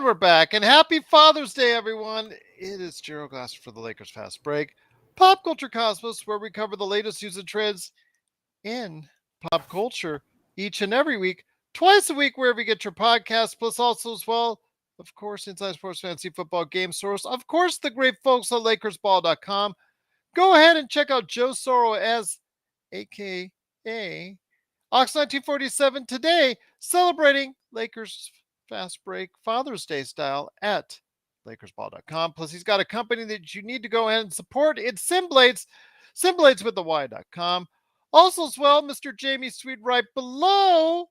And we're back. And happy Father's Day, everyone. It is Gerald Glasser for the Lakers Fast Break, Pop Culture Cosmos, where we cover the latest news and trends in pop culture each and every week, twice a week, wherever you get your podcasts, plus also as well, of course, Inside Sports Fantasy Football Game Source, of course, the great folks at LakersBall.com. Go ahead and check out Joe Soro as AKA Ox 1947 today, celebrating Lakers Fast Break Father's Day style at LakersBall.com. Plus, he's got a company that you need to go ahead and support. It's Simblades, Simblades with the Y.com. Also, as well, Mr. Jamie Sweet right below.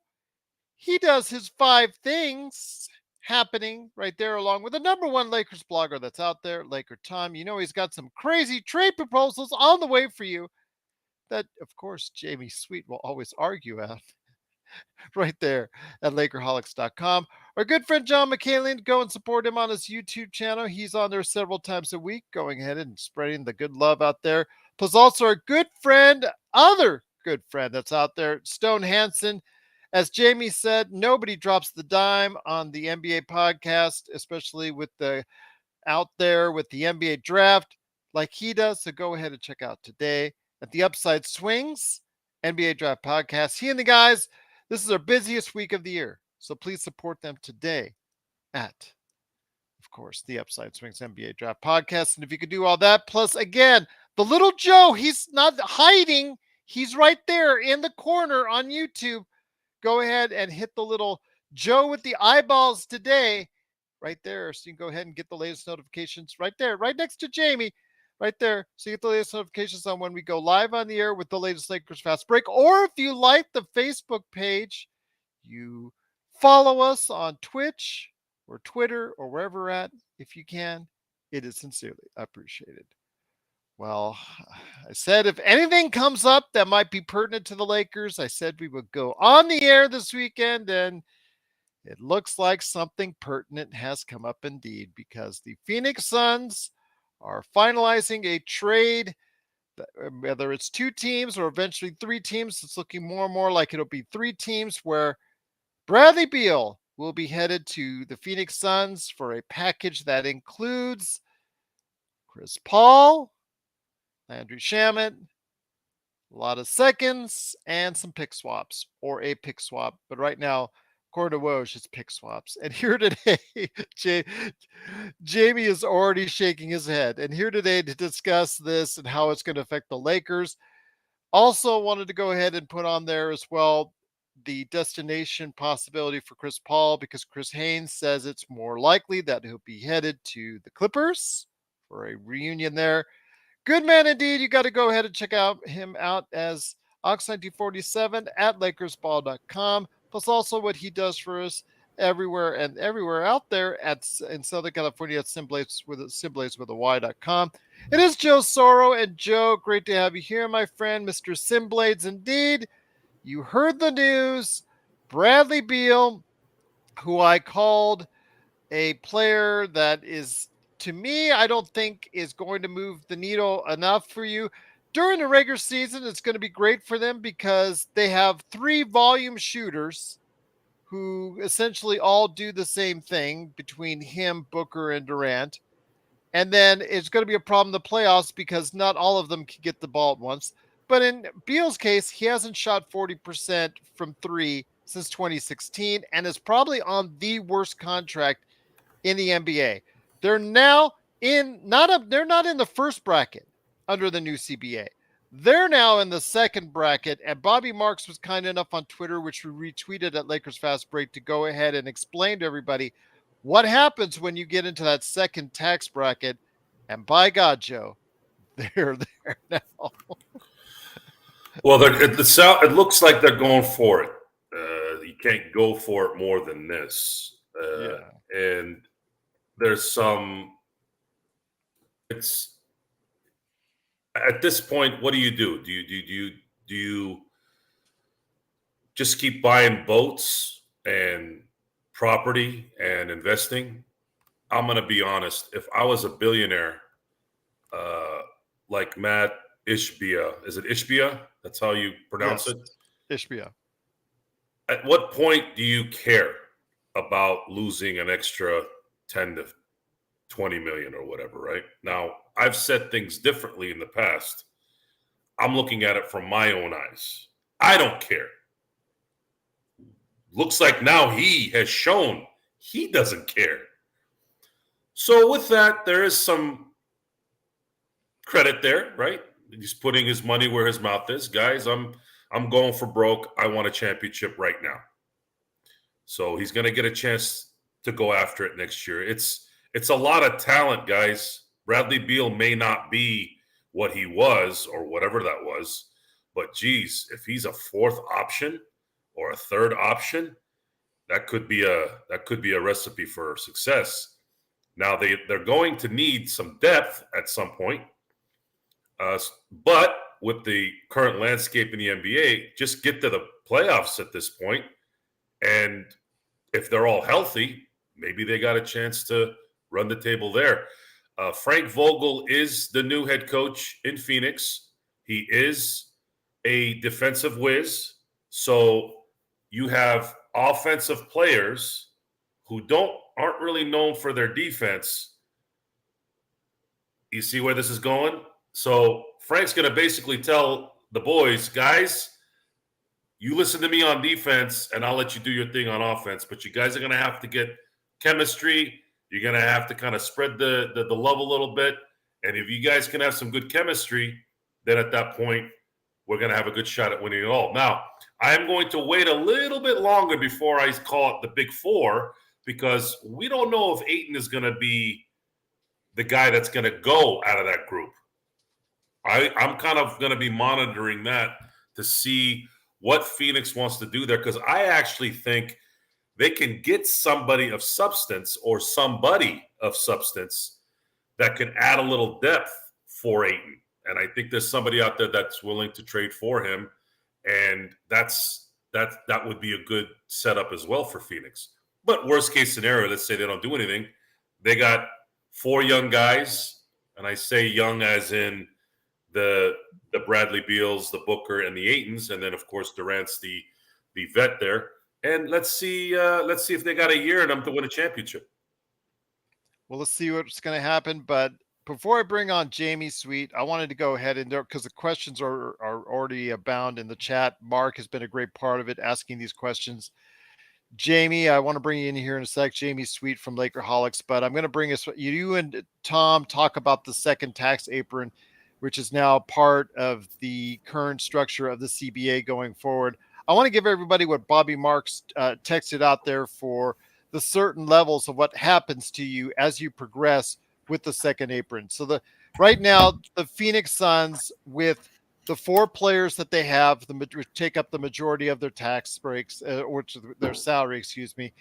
He does his 5 things happening right there, along with the number one Lakers blogger that's out there, Laker Tom. You know he's got some crazy trade proposals on the way for you that, of course, Jamie Sweet will always argue at right there at Lakerholics.com. Our good friend John McCallion, go and support him on his YouTube channel. He's on there several times a week, going ahead and spreading the good love out there. Plus, also our good friend, other good friend that's out there, Stone Hansen. As Jamie said, nobody drops the dime on the NBA podcast, especially with the out there with the NBA draft like he does. So go ahead and check out today at the Upside Swings NBA Draft Podcast. He and the guys, this is our busiest week of the year. So please support them today at, of course, the Upside Swings NBA Draft Podcast. And if you could do all that, plus again, the little Joe, he's not hiding. He's right there in the corner on YouTube. Go ahead and hit the little Joe with the eyeballs today right there. So you can go ahead and get the latest notifications right there, right next to Jamie, right there. So you get the latest notifications on when we go live on the air with the latest Lakers Fast Break. Or if you like the Facebook page, you follow us on Twitch or Twitter or wherever we're at. If you can, it is sincerely appreciated. Well, I said if anything comes up that might be pertinent to the Lakers, I said we would go on the air this weekend, and it looks like something pertinent has come up indeed, because the Phoenix Suns are finalizing a trade, whether it's 2 teams or eventually 3 teams. It's looking more and more like it'll be 3 teams, where Bradley Beal will be headed to the Phoenix Suns for a package that includes Chris Paul, Landry Shamet, a lot of seconds, and some pick swaps, or a pick swap. But right now, according to Woj, it's pick swaps. And here today, Jamie is already shaking his head. And here today to discuss this and how it's going to affect the Lakers. Also wanted to go ahead and put on there as well the destination possibility for Chris Paul, because Chris Haynes says it's more likely that he'll be headed to the Clippers for a reunion there. Good man indeed. You got to go ahead and check him out as Ox1947 at LakersBall.com. Plus also what he does for us everywhere out there in Southern California at Simblades with a Y.com. It is Joe Soro, and Joe, great to have you here, my friend, Mr. Simblades. Indeed, you heard the news. Bradley Beal, who I called a player that is, to me, I don't think is going to move the needle enough for you. During the regular season, it's going to be great for them because they have 3 volume shooters who essentially all do the same thing between him, Booker, and Durant. And then it's going to be a problem in the playoffs because not all of them can get the ball at once. But in Beal's case, he hasn't shot 40% from 3 since 2016 and is probably on the worst contract in the NBA. They're now they're not in the first bracket under the new CBA. They're now in the second bracket, and Bobby Marks was kind enough on Twitter, which we retweeted at Lakers Fast Break, to go ahead and explain to everybody what happens when you get into that second tax bracket. And by God, Joe, they're there now. Well, it looks like they're going for it. You can't go for it more than this. And there's some. It's at this point. What do you do? Do you just keep buying boats and property and investing? I'm gonna be honest. If I was a billionaire, like Matt Ishbia, is it Ishbia? That's how you pronounce it? Ishbia. At what point do you care about losing an extra 10 to 20 million or whatever, right? Now, I've said things differently in the past. I'm looking at it from my own eyes. I don't care. Looks like now he has shown he doesn't care. So with that, there is some credit there, right? He's putting his money where his mouth is. Guys, I'm going for broke. I want a championship right now. So he's going to get a chance to go after it next year. It's a lot of talent, guys. Bradley Beal may not be what he was or whatever that was, but geez, if he's a fourth option or a third option, that could be a recipe for success. Now they're going to need some depth at some point, but with the current landscape in the NBA, just get to the playoffs at this point, and if they're all healthy, maybe they got a chance to run the table there. Frank Vogel is the new head coach in Phoenix. He is a defensive whiz. So you have offensive players who aren't really known for their defense. You see where this is going? So Frank's going to basically tell the boys, guys, you listen to me on defense, and I'll let you do your thing on offense. But you guys are going to have to get chemistry. You're going to have to kind of spread the love a little bit. And if you guys can have some good chemistry, then at that point, we're going to have a good shot at winning it all. Now, I am going to wait a little bit longer before I call it the Big Four, because we don't know if Ayton is going to be the guy that's going to go out of that group. I'm kind of going to be monitoring that to see what Phoenix wants to do there, because I actually think they can get somebody of substance or somebody of substance that can add a little depth for Ayton. And I think there's somebody out there that's willing to trade for him. And that would be a good setup as well for Phoenix. But worst case scenario, let's say they don't do anything. They got 4 young guys, and I say young as in the Bradley Beals, the Booker, and the Aytons, and then of course Durant's the vet there. And let's see if they got a year in them to win a championship. Well, let's see what's going to happen. But before I bring on Jamie Sweet, I wanted to go ahead and because the questions are already abound in the chat. Mark has been a great part of it, asking these questions. Jamie, I want to bring you in here in a sec. Jamie Sweet from Lakerholics, but I'm going to bring us. You and Tom talk about the second tax apron, which is now part of the current structure of the CBA going forward. I want to give everybody what Bobby Marks texted out there for the certain levels of what happens to you as you progress with the second apron. So right now, the Phoenix Suns, with the 4 players that they have, take up the majority of their tax breaks, or their salary, excuse me.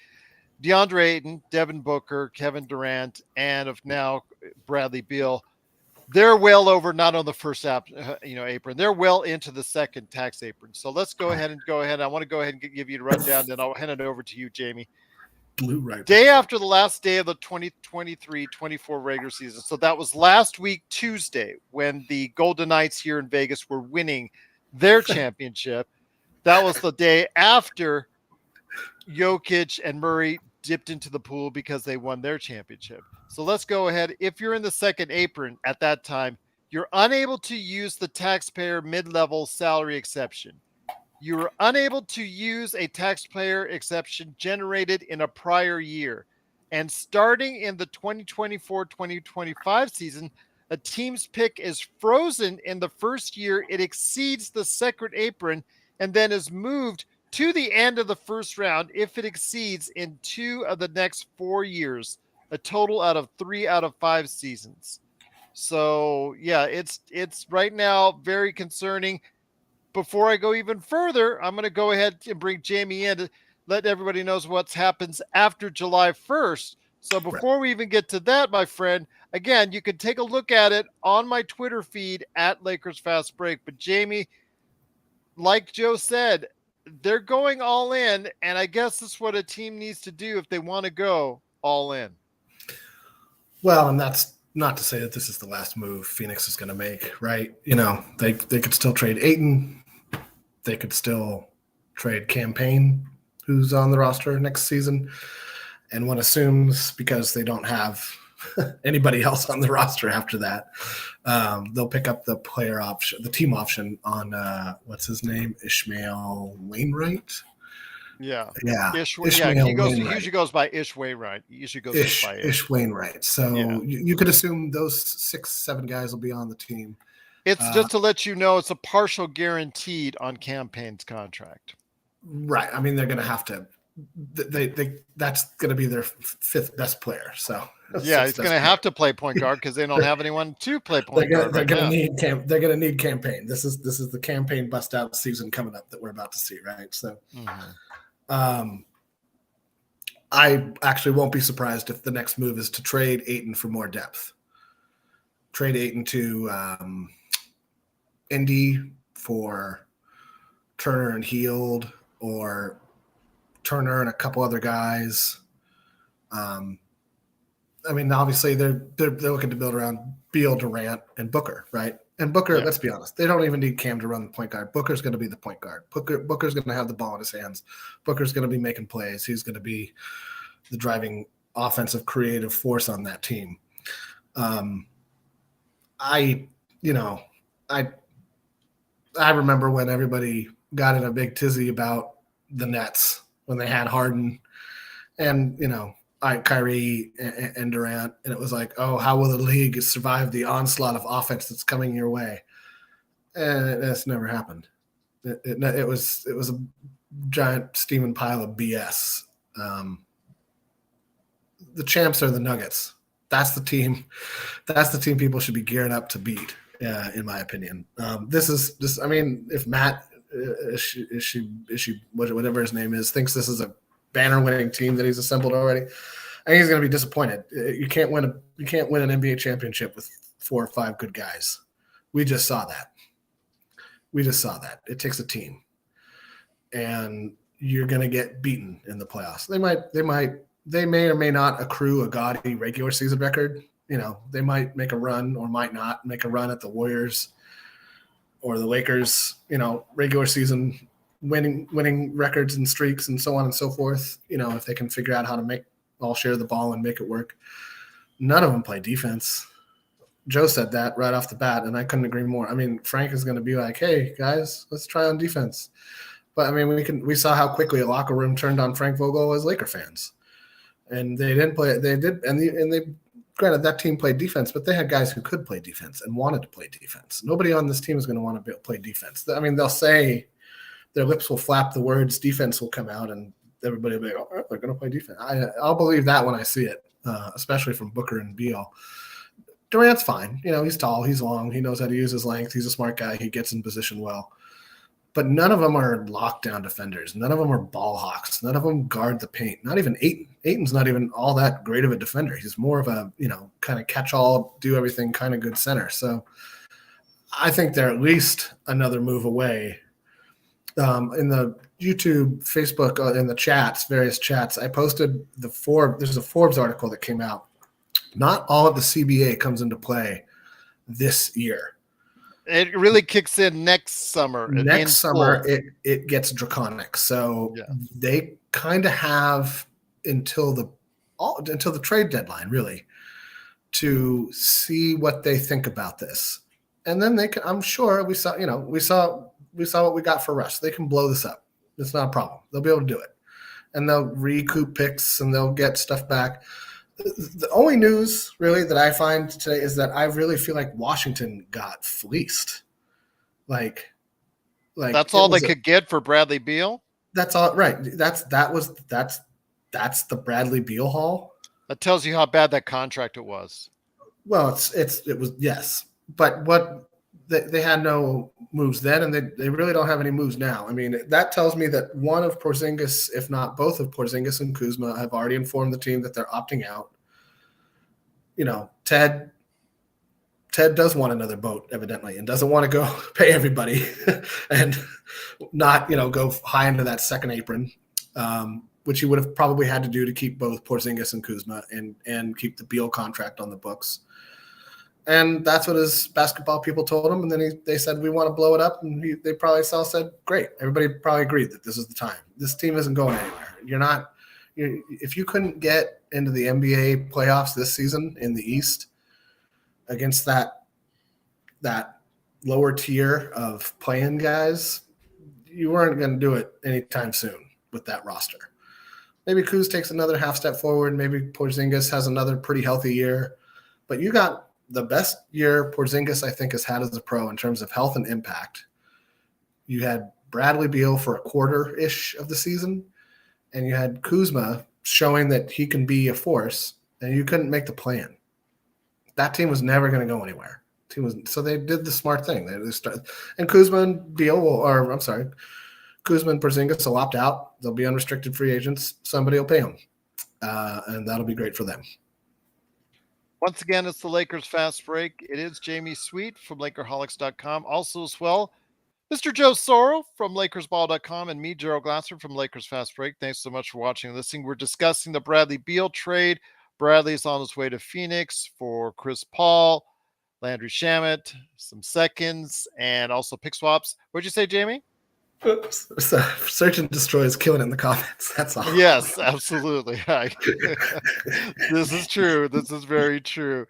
DeAndre Ayton, Devin Booker, Kevin Durant, and of now Bradley Beal. They're well over, not on the first apron. They're well into the second tax apron. So let's go ahead. I want to go ahead and give you the rundown, then I'll hand it over to you, Jamie. Day after the last day of the 2023-24 regular season. So that was last week, Tuesday, when the Golden Knights here in Vegas were winning their championship. That was the day after Jokic and Murray dipped into the pool because they won their championship. So let's go ahead. If you're in the second apron at that time, you're unable to use the taxpayer mid-level salary exception. You were unable to use a taxpayer exception generated in a prior year. And starting in the 2024-2025 season, a team's pick is frozen in the first year it exceeds the second apron, and then is moved to the end of the first round if it exceeds in 2 of the next 4 years, a total out of 3 out of 5 seasons. So yeah, it's right now very concerning. Before I go even further, I'm going to go ahead and bring Jamie in to let everybody knows what happens after July 1st. So before we even get to that, my friend, again, you can take a look at it on my Twitter feed at Lakers Fast Break. But Jamie, like Joe said, they're going all in, and I guess that's what a team needs to do if they want to go all in. Well, and that's not to say that this is the last move Phoenix is going to make, right? They could still trade Ayton. They could still trade Campaign, who's on the roster next season. And one assumes because they don't have anybody else on the roster after that, they'll pick up the player option, the team option on what's his name, Ishmael Wainwright. Yeah. Ishmael He Wainwright. usually goes by Ish Wainwright. He usually goes by Ish Wainwright. So you could assume those 6-7 guys will be on the team. It's just to let you know it's a partial guaranteed on Campaign's contract. Right. I mean, they're going to have to. That's going to be their 5th best player. So yeah, he's going to have to play point guard because they don't have anyone to play point guard. They're going to need Campaign. This is the Campaign bust out season coming up that we're about to see. Right. So, I actually won't be surprised if the next move is to trade Ayton for more depth. Trade Ayton to Indy for Turner and Heald, or Turner and a couple other guys. I mean, obviously they're looking to build around Beal, Durant, and Booker, right? And Booker, let's be honest, they don't even need Cam to run the point guard. Booker's going to be the point guard. Booker's going to have the ball in his hands. Booker's going to be making plays. He's going to be the driving offensive creative force on that team. I remember when everybody got in a big tizzy about the Nets when they had Harden and, Kyrie and Durant, and it was like, oh, how will the league survive the onslaught of offense that's coming your way? And that's never happened. It was a giant steaming pile of BS. The champs are the Nuggets. That's the team. That's the team people should be gearing up to beat, in my opinion. This is just. I mean, if Matt, whatever his name is, thinks this is a banner-winning team that he's assembled already, I think he's going to be disappointed. You can't win an NBA championship with 4 or 5 good guys. We just saw that. It takes a team, and you're going to get beaten in the playoffs. They may or may not accrue a gaudy regular season record. They might make a run or might not make a run at the Warriors or the Lakers, regular season winning records and streaks and so on and so forth. If they can figure out how to all share the ball and make it work. None of them play defense. Joe said that right off the bat, and I couldn't agree more. I mean, Frank is going to be like, hey, guys, let's try on defense. But, I mean, we saw how quickly a locker room turned on Frank Vogel as Laker fans. And they didn't play. They did, and they granted that team played defense, but they had guys who could play defense and wanted to play defense. Nobody on this team is going to want to play defense. I mean, they'll say their lips will flap the words defense will come out, and everybody will be like, oh, they're going to play defense. I'll believe that when I see it, especially from Booker and Beal. Durant's fine. He's tall, he's long, he knows how to use his length. He's a smart guy. He gets in position well. But none of them are lockdown defenders. None of them are ball hawks. None of them guard the paint. Not even Ayton. Ayton's not even all that great of a defender. He's more of a, kind of catch-all, do everything kind of good center. So I think they're at least another move away. In the YouTube, Facebook, in the chats, various chats, I posted there's a Forbes article that came out. Not all of the CBA comes into play this year. It really kicks in next summer. Next summer, it gets draconic. So they kind of have until the trade deadline, really, to see what they think about this. And then they can. I'm sure we saw what we got for Russ. They can blow this up. It's not a problem. They'll be able to do it, and they'll recoup picks and they'll get stuff back. The only news really that I find today is that I really feel like Washington got fleeced. Like that's all they could get for Bradley Beal. That's all right. That's the Bradley Beal haul. That tells you how bad that contract it was. Well, it was, yes, but what they had no moves then, and they really don't have any moves now. I mean, that tells me that one of Porzingis, if not both of Porzingis and Kuzma, have already informed the team that they're opting out. Ted does want another boat, evidently, and doesn't want to go pay everybody and not, go high into that second apron, which he would have probably had to do to keep both Porzingis and Kuzma and keep the Beal contract on the books. And that's what his basketball people told him. And then they said, we want to blow it up. And they probably all said, great. Everybody probably agreed that this is the time. This team isn't going anywhere. You're If you couldn't get into the NBA playoffs this season in the East against that lower tier of playing guys, you weren't going to do it anytime soon with that roster. Maybe Kuz takes another half step forward. Maybe Porzingis has another pretty healthy year. But you got the best year Porzingis, I think, has had as a pro in terms of health and impact. You had Bradley Beal for a quarter-ish of the season, and you had Kuzma showing that he can be a force, and you couldn't make the plan. That team was never going to go anywhere. So they did the smart thing. They started, and Kuzma and Beal Kuzma and Porzingis will opt out. They'll be unrestricted free agents. Somebody will pay them, and that'll be great for them. Once again, it's the Lakers Fast Break. It is Jamie Sweet from Lakerholics.com. Also as well, Mr. Joe Sorrell from LakersBall.com and me, Gerald Glasser from Lakers Fast Break. Thanks so much for watching and listening. We're discussing the Bradley Beal trade. Bradley's on his way to Phoenix for Chris Paul, Landry Shamet, some seconds, and also pick swaps. What'd you say, Jamie? So Search and Destroy is killing it in the comments. That's all. Yes, absolutely. This is true. This is very true.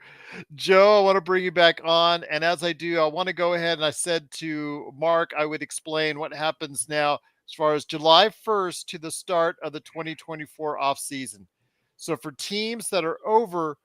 Joe, I want to bring you back on. And as I do, I want to go ahead and I said to Mark, I would explain what happens now as far as July 1st to the start of the 2024 offseason. So for teams that are over,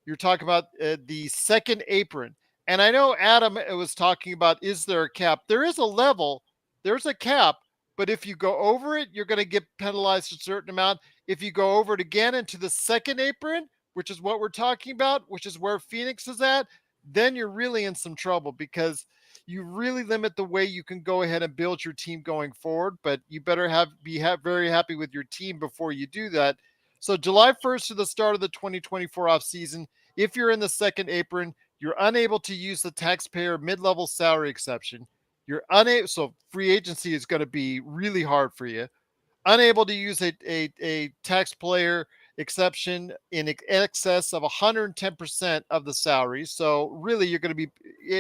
you're talking about the second apron. And I know Adam was talking about, is there a cap? There is a level. There's a cap, but if you go over it, you're going to get penalized a certain amount. If you go over it again into the second apron, which is what we're talking about, which is where Pheonix is at, then you're really in some trouble because you really limit the way you can go ahead and build your team going forward. But you better be very happy with your team before you do that. So July 1st to the start of the 2024 offseason, if you're in the second apron, you're unable to use the taxpayer mid-level salary exception. You're unable, so free agency is going to be really hard for you. Unable to use a taxpayer exception in excess of 110% of the salary. So really, you're going to be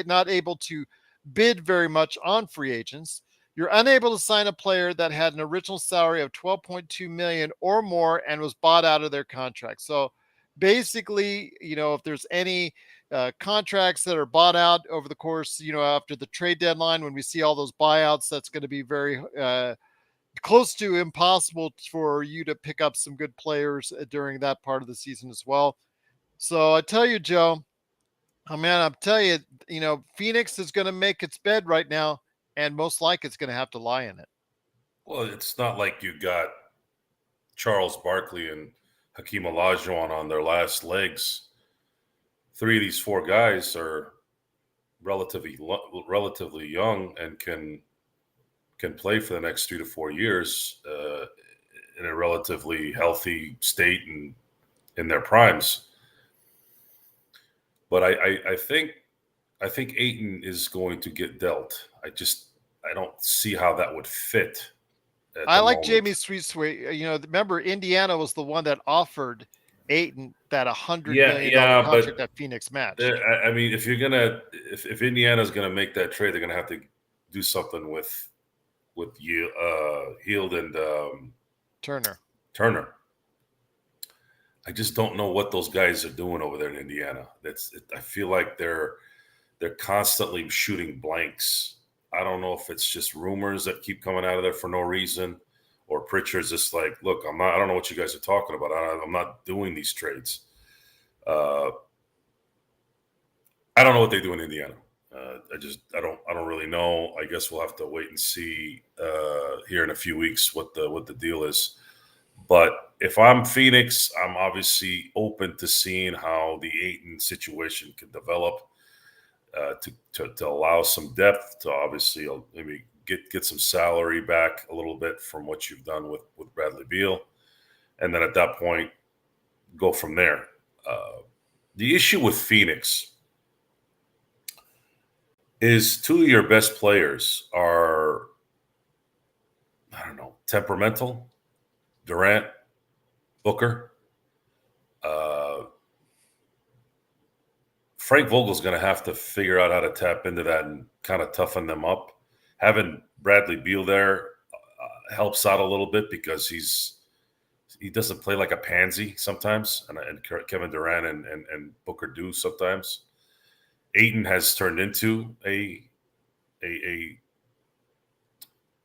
not able to bid very much on free agents. You're unable to sign a player that had an original salary of $12.2 million or more and was bought out of their contract. So basically, if there's any contracts that are bought out over the course, after the trade deadline, when we see all those buyouts, that's going to be very close to impossible for you to pick up some good players during that part of the season as well. So I tell you, Joe, I'm telling you, Phoenix is going to make its bed right now, and most likely it's going to have to lie in it. Well, it's not like you got Charles Barkley and Hakeem Olajuwon on their last legs. 3 of these 4 guys are relatively young and can play for the next 3 to 4 years in a relatively healthy state and in their primes. But I think Ayton is going to get dealt. I don't see how that would fit. I like Jamie Sweet. Remember Indiana was the one that offered Ayton that $100 million contract that Phoenix matched. I mean, if Indiana's gonna make that trade, they're gonna have to do something with Hield and Turner. I just don't know what those guys are doing over there in Indiana. I feel like they're constantly shooting blanks. I don't know if it's just rumors that keep coming out of there for no reason, or Pritchard's just like, look, I don't know what you guys are talking about. I'm not doing these trades. I don't know what they do in Indiana. I don't really know. I guess we'll have to wait and see here in a few weeks what the deal is. But if I'm Phoenix, I'm obviously open to seeing how the Ayton situation can develop to allow some depth to obviously maybe get some salary back a little bit from what you've done with Bradley Beal. And then at that point, go from there. The issue with Phoenix is 2 of your best players are, I don't know, temperamental. Durant, Booker. Frank Vogel's going to have to figure out how to tap into that and kind of toughen them up. Having Bradley Beal there helps out a little bit because he's he doesn't play like a pansy sometimes, and Kevin Durant and Booker do sometimes. Ayton has turned into a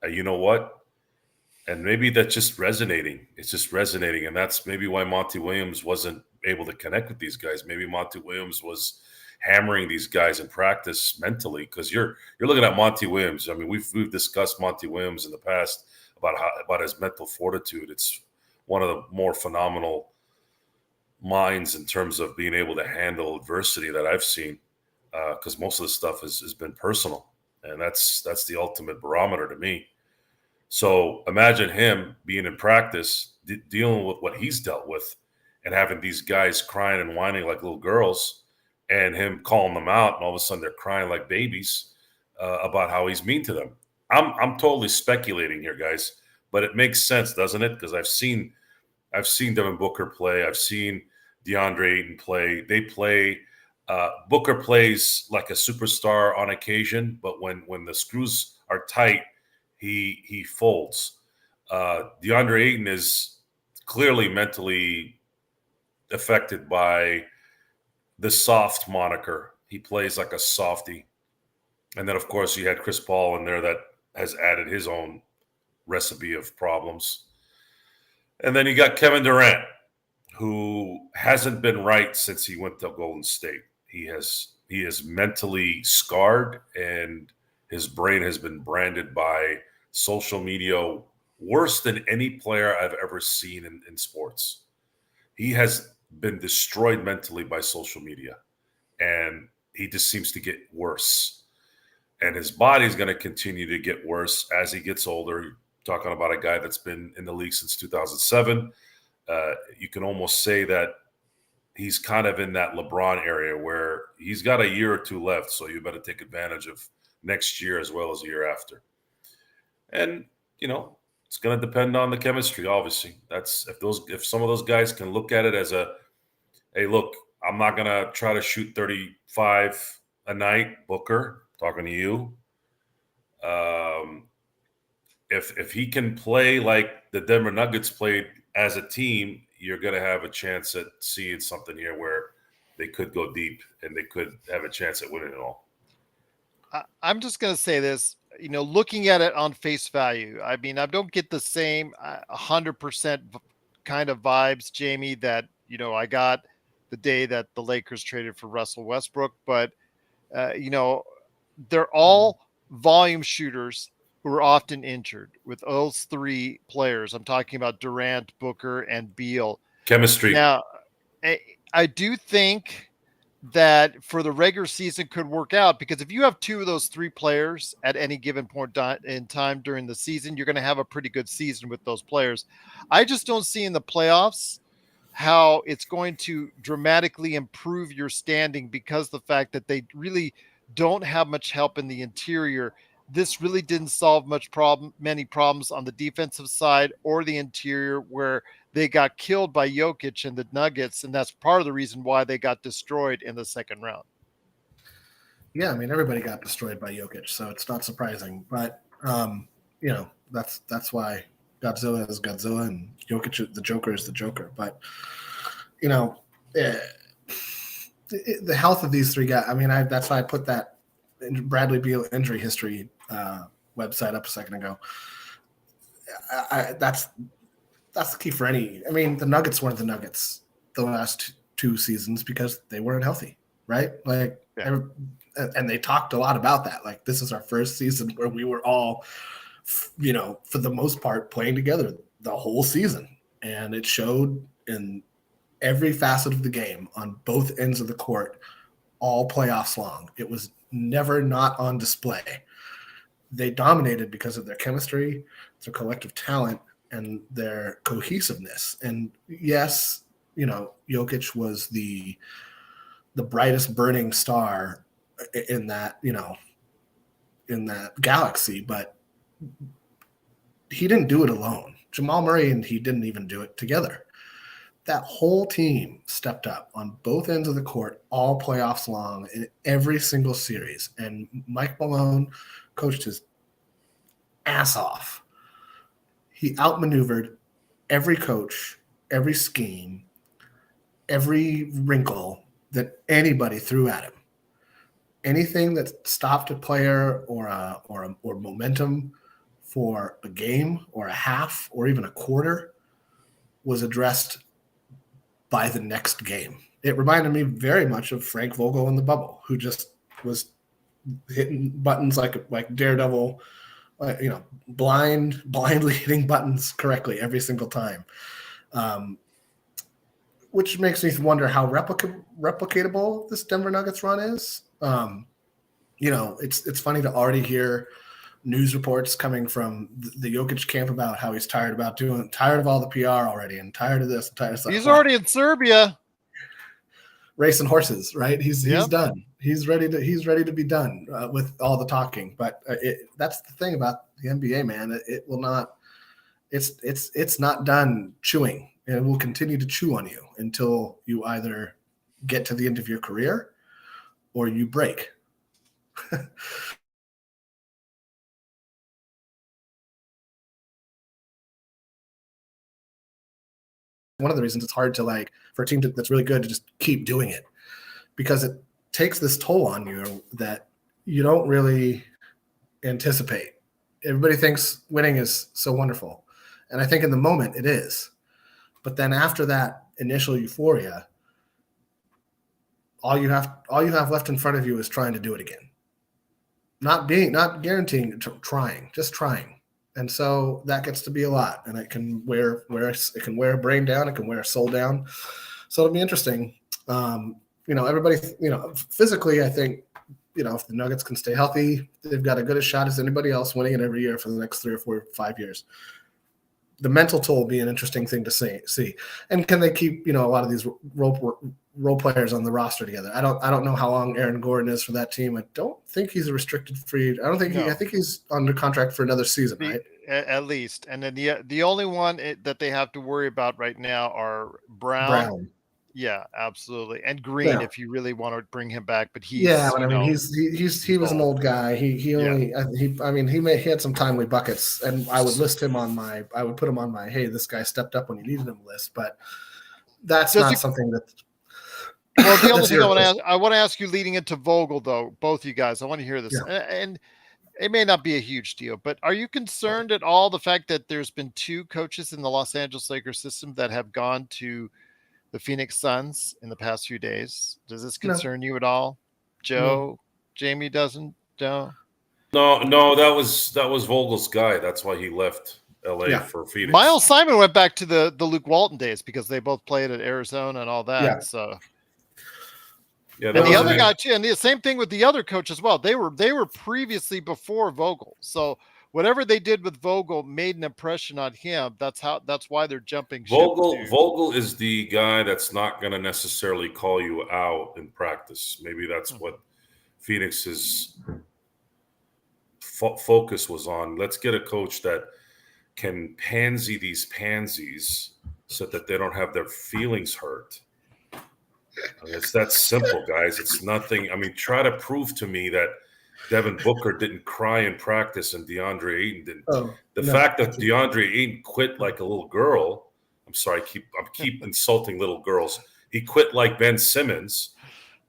you know what? And maybe that's just resonating. It's just resonating. And that's maybe why Monty Williams wasn't able to connect with these guys. Maybe Monty Williams was hammering these guys in practice mentally, because you're looking at Monty Williams. I mean, we've discussed Monty Williams in the past about his mental fortitude. It's one of the more phenomenal minds in terms of being able to handle adversity that I've seen, because most of the stuff has been personal. And that's the ultimate barometer to me. So imagine him being in practice, dealing with what he's dealt with, and having these guys crying and whining like little girls, and him calling them out, and all of a sudden they're crying like babies about how he's mean to them. I'm totally speculating here, guys, but it makes sense, doesn't it? Because I've seen Devin Booker play. I've seen DeAndre Ayton play. They play. Booker plays like a superstar on occasion, but when the screws are tight, he folds. DeAndre Ayton is clearly mentally affected by the soft moniker. He plays like a softie. And then, of course, you had Chris Paul in there that has added his own recipe of problems. And then you got Kevin Durant, who hasn't been right since he went to Golden State. He is mentally scarred, and his brain has been branded by social media worse than any player I've ever seen in sports. He has been destroyed mentally by social media, and he just seems to get worse. And his body is going to continue to get worse as he gets older. You're talking about a guy that's been in the league since 2007. You can almost say that he's kind of in that LeBron area where he's got a year or two left, so you better take advantage of next year as well as the year after. And, it's going to depend on the chemistry, obviously. That's if some of those guys can look at it as hey, look, I'm not going to try to shoot 35 a night, Booker, talking to you. If he can play like the Denver Nuggets played as a team, you're going to have a chance at seeing something here where they could go deep and they could have a chance at winning it all. I'm just going to say this, looking at it on face value. I mean, I don't get the same 100% kind of vibes, Jamie, that, I got the day that the Lakers traded for Russell Westbrook. But, they're all volume shooters who are often injured. With those three players, I'm talking about Durant, Booker, and Beal. Chemistry. Now, I do think that for the regular season could work out, because if you have two of those three players at any given point in time during the season, you're going to have a pretty good season with those players. I just don't see in the playoffs how it's going to dramatically improve your standing, because the fact that they really don't have much help in the interior. This really didn't solve many problems on the defensive side or the interior, where they got killed by Jokic and the Nuggets, and that's part of the reason why they got destroyed in the second round. Yeah, I mean, everybody got destroyed by Jokic, so it's not surprising. But that's why Godzilla is Godzilla and Jokic, the Joker, is the Joker. But the health of these three guys. I mean, that's why I put that Bradley Beal injury history website up a second ago. That's the key for any. I mean, the Nuggets weren't the Nuggets the last two seasons because they weren't healthy, right? And they talked a lot about that. Like, this is our first season where we were all, for the most part, playing together the whole season, and it showed in every facet of the game on both ends of the court, all playoffs long. It was never not on display. They dominated because of their chemistry, their collective talent, and their cohesiveness. And yes, Jokic was the brightest burning star in that, in that galaxy, but he didn't do it alone. Jamal Murray and he didn't even do it together. That whole team stepped up on both ends of the court, all playoffs long, in every single series. And Mike Malone coached his ass off. He outmaneuvered every coach every scheme, every wrinkle that anybody threw at him. Anything that stopped a player or momentum for a game or a half or even a quarter was addressed by the next game. It reminded me very much of Frank Vogel in the bubble, who just was hitting buttons like Daredevil, blindly hitting buttons correctly every single time, which makes me wonder how replicatable this Denver Nuggets run is. It's funny to already hear news reports coming from the Jokic camp about how he's tired of all the PR already and tired of this, tired of stuff. He's already in Serbia racing horses, right? He's done. He's ready to be done with all the talking. But that's the thing about the NBA, man. It will not. It's not done chewing. It will continue to chew on you until you either get to the end of your career or you break. One of the reasons it's hard to for a team that's really good to just keep doing it, because it takes this toll on you that you don't really anticipate. Everybody thinks winning is so wonderful. And I think in the moment it is. But then after that initial euphoria, all you have left in front of you is trying to do it again. Not guaranteeing trying, just trying. And so that gets to be a lot, and it can wear a brain down, it can wear a soul down. So it'll be interesting. Everybody, physically, I think, if the Nuggets can stay healthy, they've got as good a shot as anybody else winning it every year for the next 3 or 4 or 5 years. The mental toll will be an interesting thing to see. And can they keep, a lot of these role players on the roster together? I don't know how long Aaron Gordon is for that team. I don't think he's a restricted free. I think he's under contract for another season, right? At least. And then the only one that they have to worry about right now are Brown. Yeah, absolutely. And Green, if you really want to bring him back, but he's he was an old guy. He had some timely buckets, and I would put him on my hey, this guy stepped up when you needed him list, but that's not something that. Well, the other thing I want to ask you leading into Vogel, though, both you guys, I want to hear this, and it may not be a huge deal, but are you concerned at all the fact that there's been 2 coaches in the Los Angeles Lakers system that have gone to the Phoenix Suns in the past few days? Does this concern you at all? Joe, Jamie doesn't? No, that was Vogel's guy. That's why he left LA for Phoenix. Miles Simon went back to the Luke Walton days because they both played at Arizona and all that. Yeah. So and the other guy too, and the same thing with the other coach as well. They were previously before Vogel. So whatever they did with Vogel made an impression on him. That's why they're jumping ship. Vogel is the guy that's not going to necessarily call you out in practice. Maybe that's what Phoenix's focus was on. Let's get a coach that can pansy these pansies so that they don't have their feelings hurt. It's that simple, guys. It's nothing. Try to prove to me that Devin Booker didn't cry in practice and DeAndre Ayton didn't. Fact that DeAndre Ayton quit like a little girl. I'm sorry, I keep insulting little girls. He quit like Ben Simmons.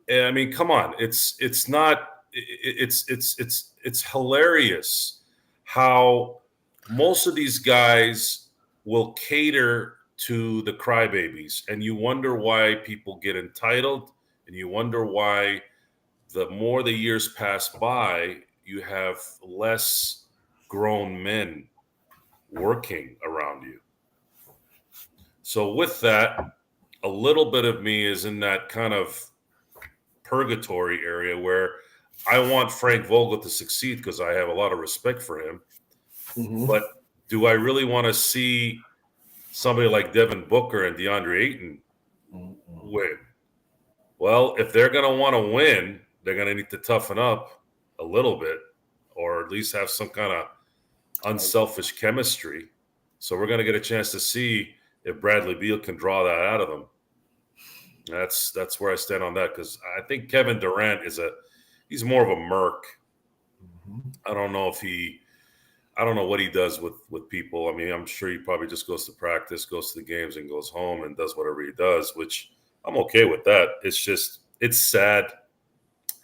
Come on. It's hilarious how most of these guys will cater to the crybabies, and you wonder why people get entitled, and you wonder why the more the years pass by, you have less grown men working around you. So with that, a little bit of me is in that kind of purgatory area where I want Frank Vogel to succeed because I have a lot of respect for him. Mm-hmm. But do I really want to see somebody like Devin Booker and DeAndre Ayton win? Well, if they're going to want to win, they're going to need to toughen up a little bit, or at least have some kind of unselfish chemistry. So we're going to get a chance to see if Bradley Beal can draw that out of them. That's where I stand on that, because I think Kevin Durant he's more of a merc. Mm-hmm. I don't know if I don't know what he does with people. I mean, I'm sure he probably just goes to practice, goes to the games, and goes home and does whatever he does, which I'm okay with that. It's just, it's sad,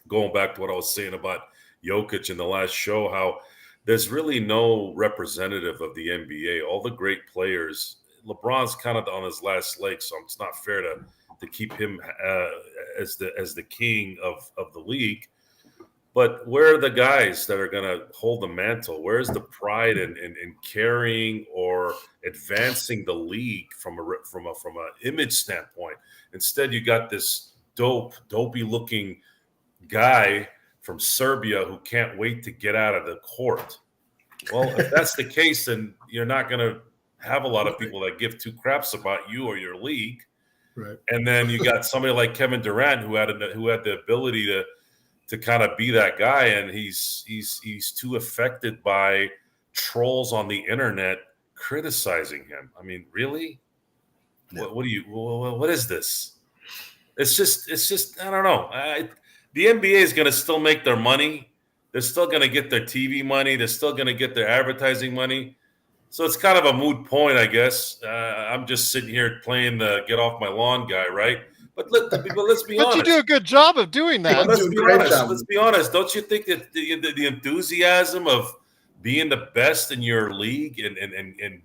going back to what I was saying about Jokic in the last show, how there's really no representative of the NBA. All the great players, LeBron's kind of on his last leg, so it's not fair to keep him as the king of the league. But where are the guys that are going to hold the mantle? Where's the pride in carrying or advancing the league from a image standpoint? Instead, you got this dopey looking guy from Serbia who can't wait to get out of the court. Well, if that's the case, then you're not going to have a lot of people that give two craps about you or your league. Right. And then you got somebody like Kevin Durant who had the ability to kind of be that guy, and he's too affected by trolls on the internet criticizing him. I mean, really? Yeah. What is this? It's just I don't know. The NBA is going to still make their money. They're still going to get their TV money. They're still going to get their advertising money. So it's kind of a moot point, I guess. I'm just sitting here playing the get off my lawn guy, right? But let's be honest. But you do a good job of doing that. Let's be honest. Don't you think that the enthusiasm of being the best in your league and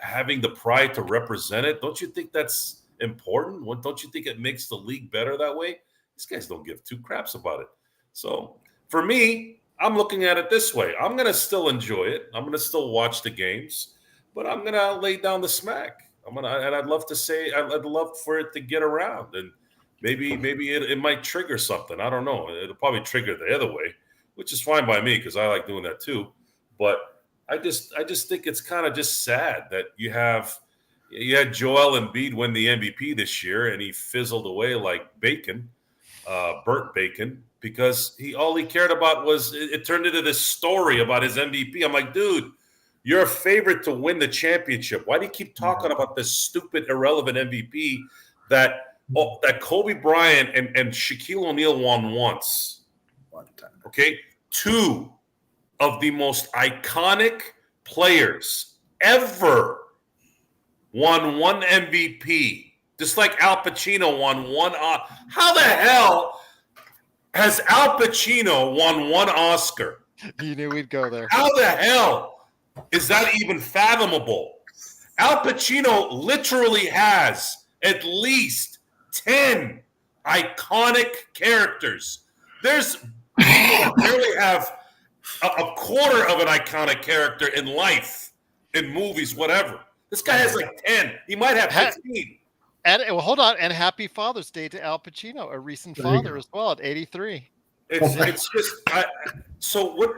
having the pride to represent it, don't you think that's important? Don't you think it makes the league better that way? These guys don't give two craps about it. So for me, I'm looking at it this way. I'm going to still enjoy it. I'm going to still watch the games, but I'm going to lay down the smack. And I'd love to say, I'd love for it to get around, and maybe it might trigger something. I don't know. It'll probably trigger the other way, which is fine by me because I like doing that too. But I just think it's kind of just sad that you had Joel Embiid win the MVP this year, and he fizzled away like bacon, burnt bacon, because all he cared about was it turned into this story about his MVP. I'm like, dude, you're a favorite to win the championship. Why do you keep talking about this stupid, irrelevant MVP that Kobe Bryant and Shaquille O'Neal won once? One time. Okay? Two of the most iconic players ever won one MVP, just like Al Pacino won one. How the hell has Al Pacino won one Oscar? You knew we'd go there. How the hell is that even fathomable? Al Pacino literally has at least 10 iconic characters. There's people that barely have a quarter of an iconic character in life, in movies, whatever. This guy has like 10. He might have 15. And hold on, and happy Father's Day to Al Pacino, a recent father as well at 83. It's just so what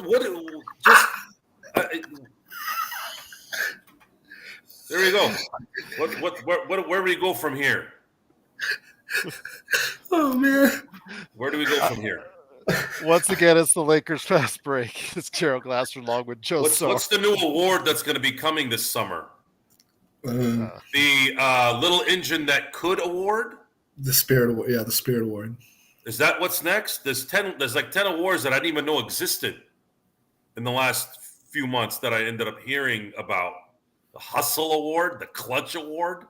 there you go. Where do we go from here? Oh man, where do we go from here? Once again, it's the Lakers fast break. It's Gerald Glasser along with Joe. What's the new award that's going to be coming this summer? The Little Engine That Could award. The Spirit Award. Yeah, the Spirit Award. Is that what's next? There's like 10 awards that I didn't even know existed in the last few months that I ended up hearing about. The Hustle Award, the Clutch Award,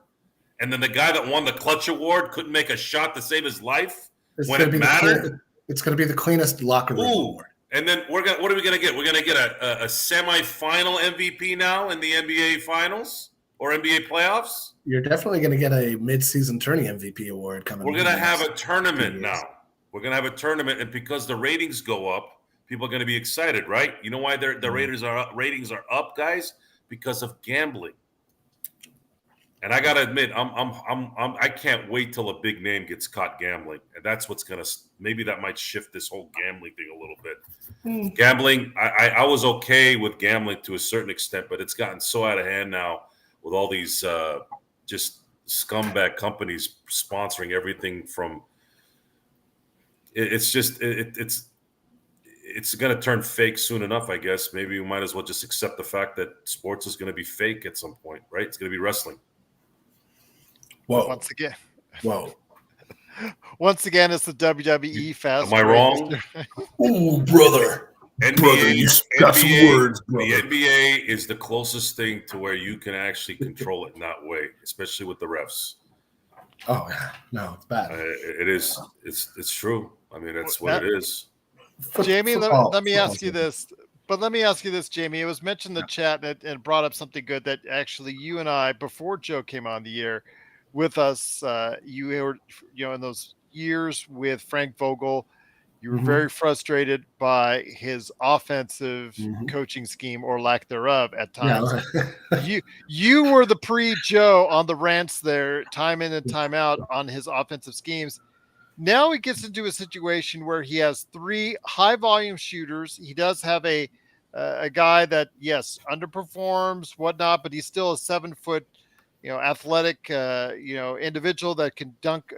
and then the guy that won the Clutch Award couldn't make a shot to save his life when it mattered. It's going to be the cleanest locker room award. And then what are we going to get? We're going to get a semifinal MVP now in the NBA Finals or NBA playoffs? You're definitely going to get a mid-season tourney MVP award coming. We're going to have a tournament now. We're going to have a tournament, and because the ratings go up, people are going to be excited, right? You know why the ratings are up, guys? Because of gambling. And I gotta admit, I can't wait till a big name gets caught gambling, and that's what's gonna maybe that might shift this whole gambling thing a little bit. Gambling, I was okay with gambling to a certain extent, but it's gotten so out of hand now with all these just scumbag companies sponsoring everything from. It's going to turn fake soon enough, I guess. Maybe we might as well just accept the fact that sports is going to be fake at some point, right? It's going to be wrestling. Whoa. Once again. Whoa. Once again, it's the WWE fast. Am I wrong? Oh, brother. Brother, you got some words, brother. The NBA is the closest thing to where you can actually control it in that way, especially with the refs. Oh, yeah. No, it's bad. It is. It's true. I mean, that's what it is. Jamie, let me ask you this. But let me ask you this, Jamie. It was mentioned in the chat and it brought up something good that actually you and I, before Joe came on the air with us, you were, in those years with Frank Vogel, you were very frustrated by his offensive coaching scheme or lack thereof at times. Yeah. you were the pre-Joe on the rants there, time in and time out on his offensive schemes. Now he gets into a situation where he has 3 high volume shooters. He does have a guy that, yes, underperforms, whatnot, but he's still a 7-foot, athletic, individual that can dunk,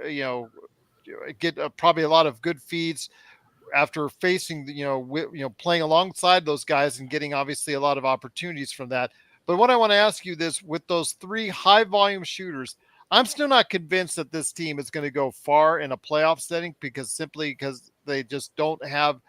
get probably a lot of good feeds after facing, playing alongside those guys and getting obviously a lot of opportunities from that. But what I want to ask you this, with those 3 high volume shooters, I'm still not convinced that this team is going to go far in a playoff setting because they just don't have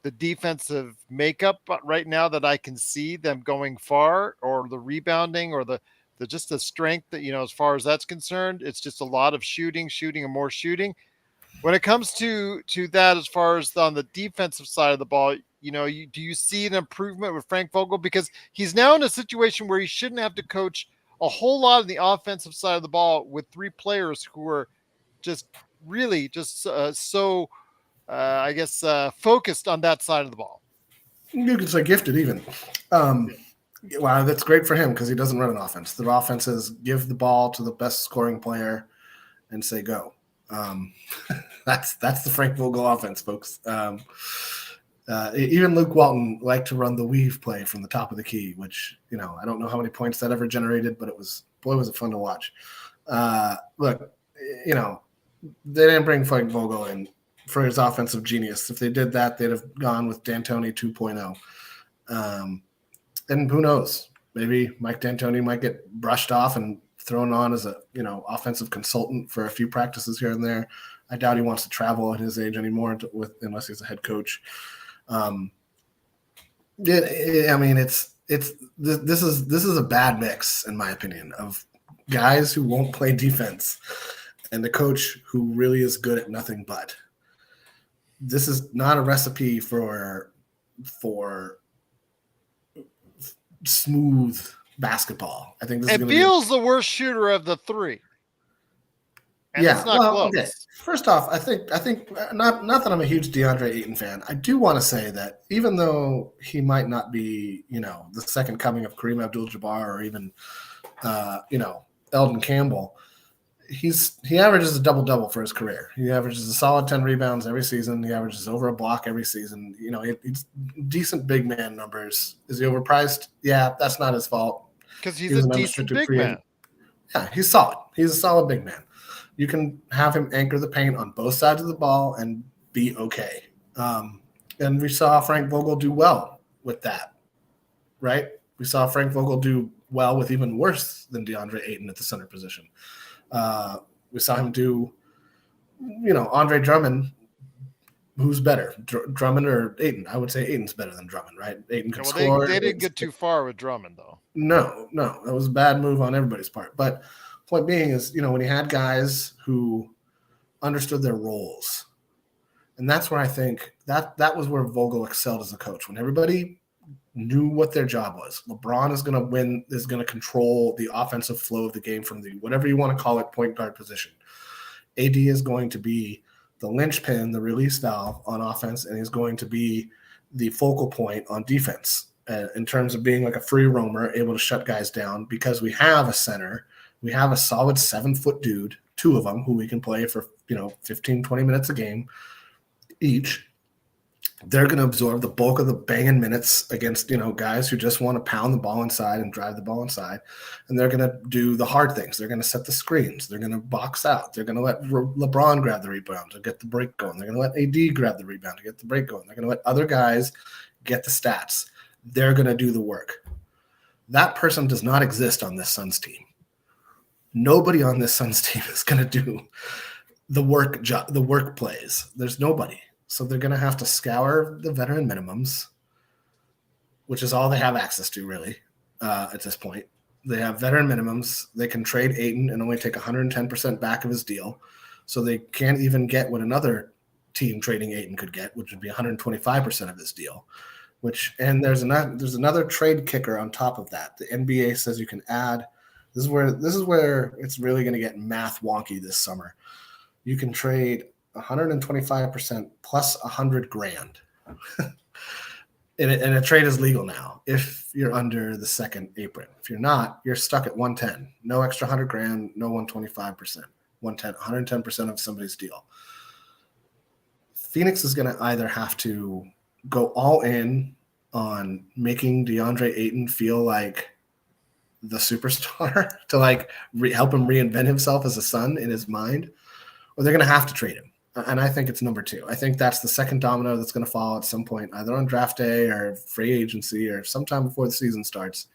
the defensive makeup right now that I can see them going far, or the rebounding, or the just the strength that, as far as that's concerned. It's just a lot of shooting and more shooting. When it comes to that, as far as on the defensive side of the ball, do you see an improvement with Frank Vogel? Because he's now in a situation where he shouldn't have to coach a whole lot of the offensive side of the ball with 3 players who are just really just focused on that side of the ball. You could say gifted even. Wow, that's great for him because he doesn't run an offense. The offense is give the ball to the best scoring player and say go. That's the Frank Vogel offense, folks. Even Luke Walton liked to run the weave play from the top of the key, which, I don't know how many points that ever generated, but was it fun to watch. Look, they didn't bring Frank Vogel in for his offensive genius. If they did that, they'd have gone with D'Antoni 2.0. And who knows? Maybe Mike D'Antoni might get brushed off and thrown on as a offensive consultant for a few practices here and there. I doubt he wants to travel at his age anymore unless he's a head coach. This is a bad mix, in my opinion, of guys who won't play defense and the coach who really is good at nothing but. This is not a recipe for smooth basketball. I think this is Beal's the worst shooter of the 3. And it's not close. Okay. First off, I think not that I'm a huge DeAndre Ayton fan. I do want to say that even though he might not be, the second coming of Kareem Abdul-Jabbar or even, Eldon Campbell, he averages a double-double for his career. He averages a solid 10 rebounds every season. He averages over a block every season. It's decent big man numbers. Is he overpriced? Yeah, that's not his fault. Because he's a decent big man. Yeah, he's solid. He's a solid big man. You can have him anchor the paint on both sides of the ball and be okay. And we saw Frank Vogel do well with that, right? We saw Frank Vogel do well with even worse than DeAndre Ayton at the center position. We saw him do, Andre Drummond. Who's better, Drummond or Ayton? I would say Ayton's better than Drummond, right? Ayton could score. They didn't get too far with Drummond, though. No, that was a bad move on everybody's part. But point being is, when he had guys who understood their roles, and that's where I think that was where Vogel excelled as a coach. When everybody knew what their job was. LeBron is going to win, is going to control the offensive flow of the game from the, whatever you want to call it, point guard position. AD is going to be the linchpin, the release valve on offense, and he's going to be the focal point on defense in terms of being like a free roamer, able to shut guys down because we have a center. We have a solid 7-foot dude, 2 of them, who we can play for, 15, 20 minutes a game each. They're going to absorb the bulk of the banging minutes against, guys who just want to pound the ball inside and drive the ball inside. And they're going to do the hard things. They're going to set the screens. They're going to box out. They're going to let LeBron grab the rebound to get the break going. They're going to let AD grab the rebound to get the break going. They're going to let other guys get the stats. They're going to do the work. That person does not exist on this Suns team. Nobody on this Suns team is going to do the work plays. There's nobody. So they're going to have to scour the veteran minimums which is all they have access to really at this point. They have veteran minimums. They can trade Ayton and only take 110% back of his deal. So they can't even get what another team trading Ayton could get, which would be 125% of his deal. And there's another trade kicker on top of that. The NBA says you can add. This is where it's really going to get math wonky this summer. You can trade 125% plus $100,000. And a trade is legal now if you're under the second apron. If you're not, you're stuck at 110. No extra $100,000, no 125%. 110% of somebody's deal. Pheonix is going to either have to go all in on making DeAndre Ayton feel like the superstar to like help him reinvent himself as a Sun in his mind, or they're going to have to trade him. And I think it's number two. I think that's the second domino that's going to fall at some point, either on draft day or free agency or sometime before the season starts.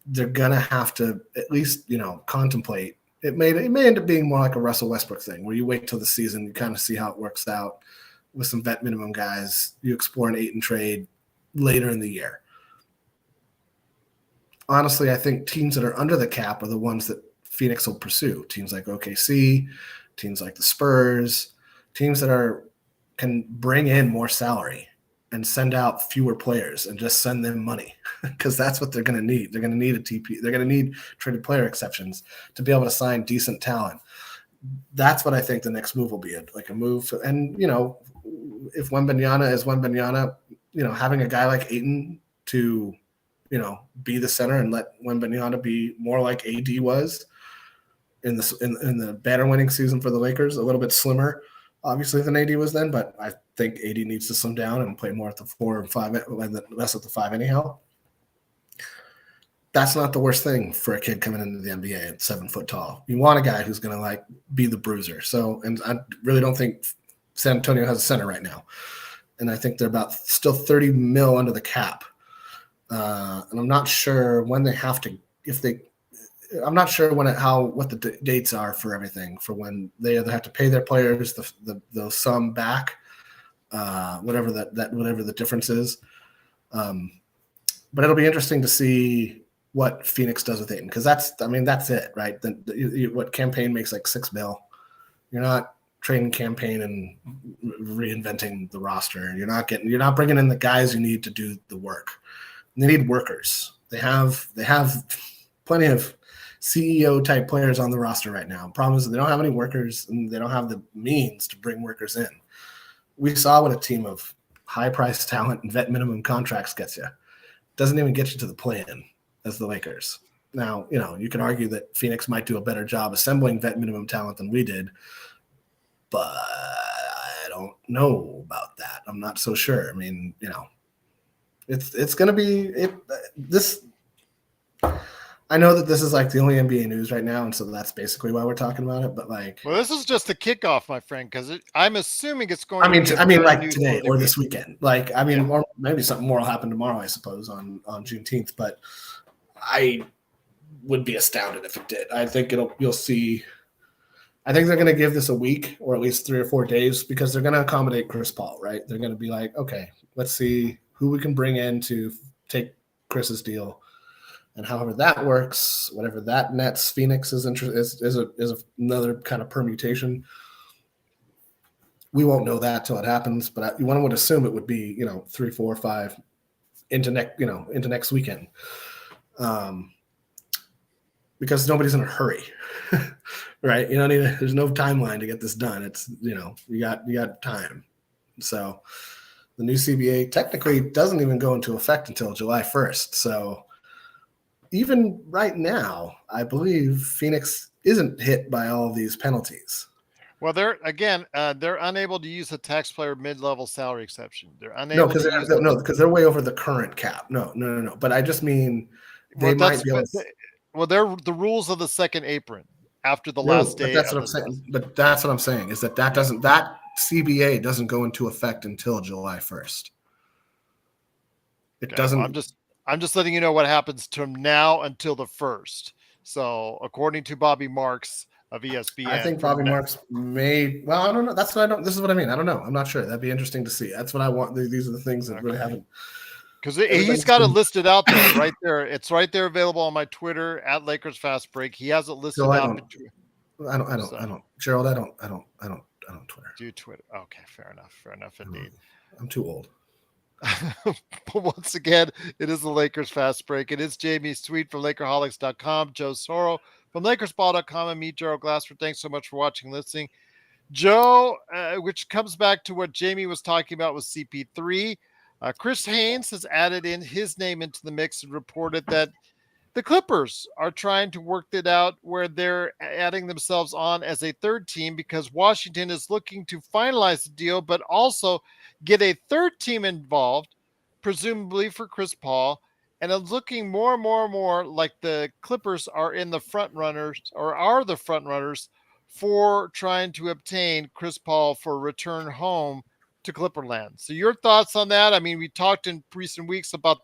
They're going to have to at least, contemplate. It may end up being more like a Russell Westbrook thing where you wait till the season, you kind of see how it works out with some vet minimum guys. You explore an Ayton trade later in the year. Honestly, I think teams that are under the cap are the ones that Pheonix will pursue. Teams like OKC, teams like the Spurs, teams that can bring in more salary and send out fewer players and just send them money because that's what they're going to need. They're going to need a TP. They're going to need traded player exceptions to be able to sign decent talent. That's what I think the next move will be, like a move. And, if Wembanyama is Wembanyama, having a guy like Ayton to, be the center and let Wembanyama be more like AD was in the banner winning season for the Lakers, a little bit slimmer, obviously, than AD was then, but I think AD needs to slim down and play more at the 4 and 5, less at the 5 anyhow. That's not the worst thing for a kid coming into the NBA at 7 foot tall. You want a guy who's going to be the bruiser. So, and I really don't think San Antonio has a center right now. And I think they're about still 30 mil under the cap. And I'm not sure when they have to, I'm not sure what the dates are for everything, for when they either have to pay their players the sum back, whatever the difference is. But it'll be interesting to see what Pheonix does with Ayton, because that's it, right? What campaign makes like $6 million. You're not trading campaign and reinventing the roster. You're not bringing in the guys you need to do the work. They need workers. They have plenty of CEO type players on the roster right now. Problem is they don't have any workers and they don't have the means to bring workers in. We saw what a team of high priced talent and vet minimum contracts gets you. Doesn't even get you to the play-in as the Lakers. Now, you can argue that Pheonix might do a better job assembling vet minimum talent than we did, but I don't know about that. I'm not so sure. I mean, it's going to be this. I know that this is like the only NBA news right now, and so that's basically why we're talking about it. But well, this is just the kickoff, my friend, because I'm assuming it's going. I mean, like today or this weekend. Or maybe something more will happen tomorrow, I suppose, on Juneteenth. But I would be astounded if it did. I think you'll see. I think they're going to give this a week or at least 3 or 4 days because they're going to accommodate Chris Paul, right? They're going to be like, okay, let's see who we can bring in to take Chris's deal. And however that works, whatever that nets Pheonix is another kind of permutation. We won't know that till it happens, but one would assume it would be 3, 4, 5 into next weekend, because nobody's in a hurry, right? There's no timeline to get this done. It's you got time. So the new CBA technically doesn't even go into effect until July 1st. So even right now, I believe Pheonix isn't hit by all of these penalties. Well, they're unable to use the taxpayer mid-level salary exception. They're unable because they're way over the current cap. No. But I just mean they might be able to. Well, they're the rules of the second apron after the last day. That's what I'm saying. But that's what I'm saying is that CBA doesn't go into effect until July 1st. It doesn't. I'm just letting you know what happens from now until the 1st. So according to Bobby Marks of ESPN, I think Bobby Marks may. Well, I don't know. This is what I mean. I don't know. I'm not sure. That'd be interesting to see. That's what I want. These are the things that really haven't. Because he's got it listed out there, right there. It's right there, available on my Twitter at Lakers Fast Break. He has it listed out. Gerald, I don't Twitter. Do Twitter? Okay, fair enough indeed. I'm too old. But once again, it is the Lakers Fast Break. It is Jamie's tweet from Lakerholics.com, Joe Soro from LakersBall.com, and me, Gerald Glassford. Thanks so much for watching and listening. Joe, which comes back to what Jamie was talking about with CP3. Chris Haynes has added in his name into the mix and reported that the Clippers are trying to work it out where they're adding themselves on as a third team because Washington is looking to finalize the deal, but also get a third team involved, presumably for Chris Paul. And it's looking more and more like the Clippers are in the front runners or are the front runners for trying to obtain Chris Paul for a return home to Clipperland. So your thoughts on that? I mean, we talked in recent weeks about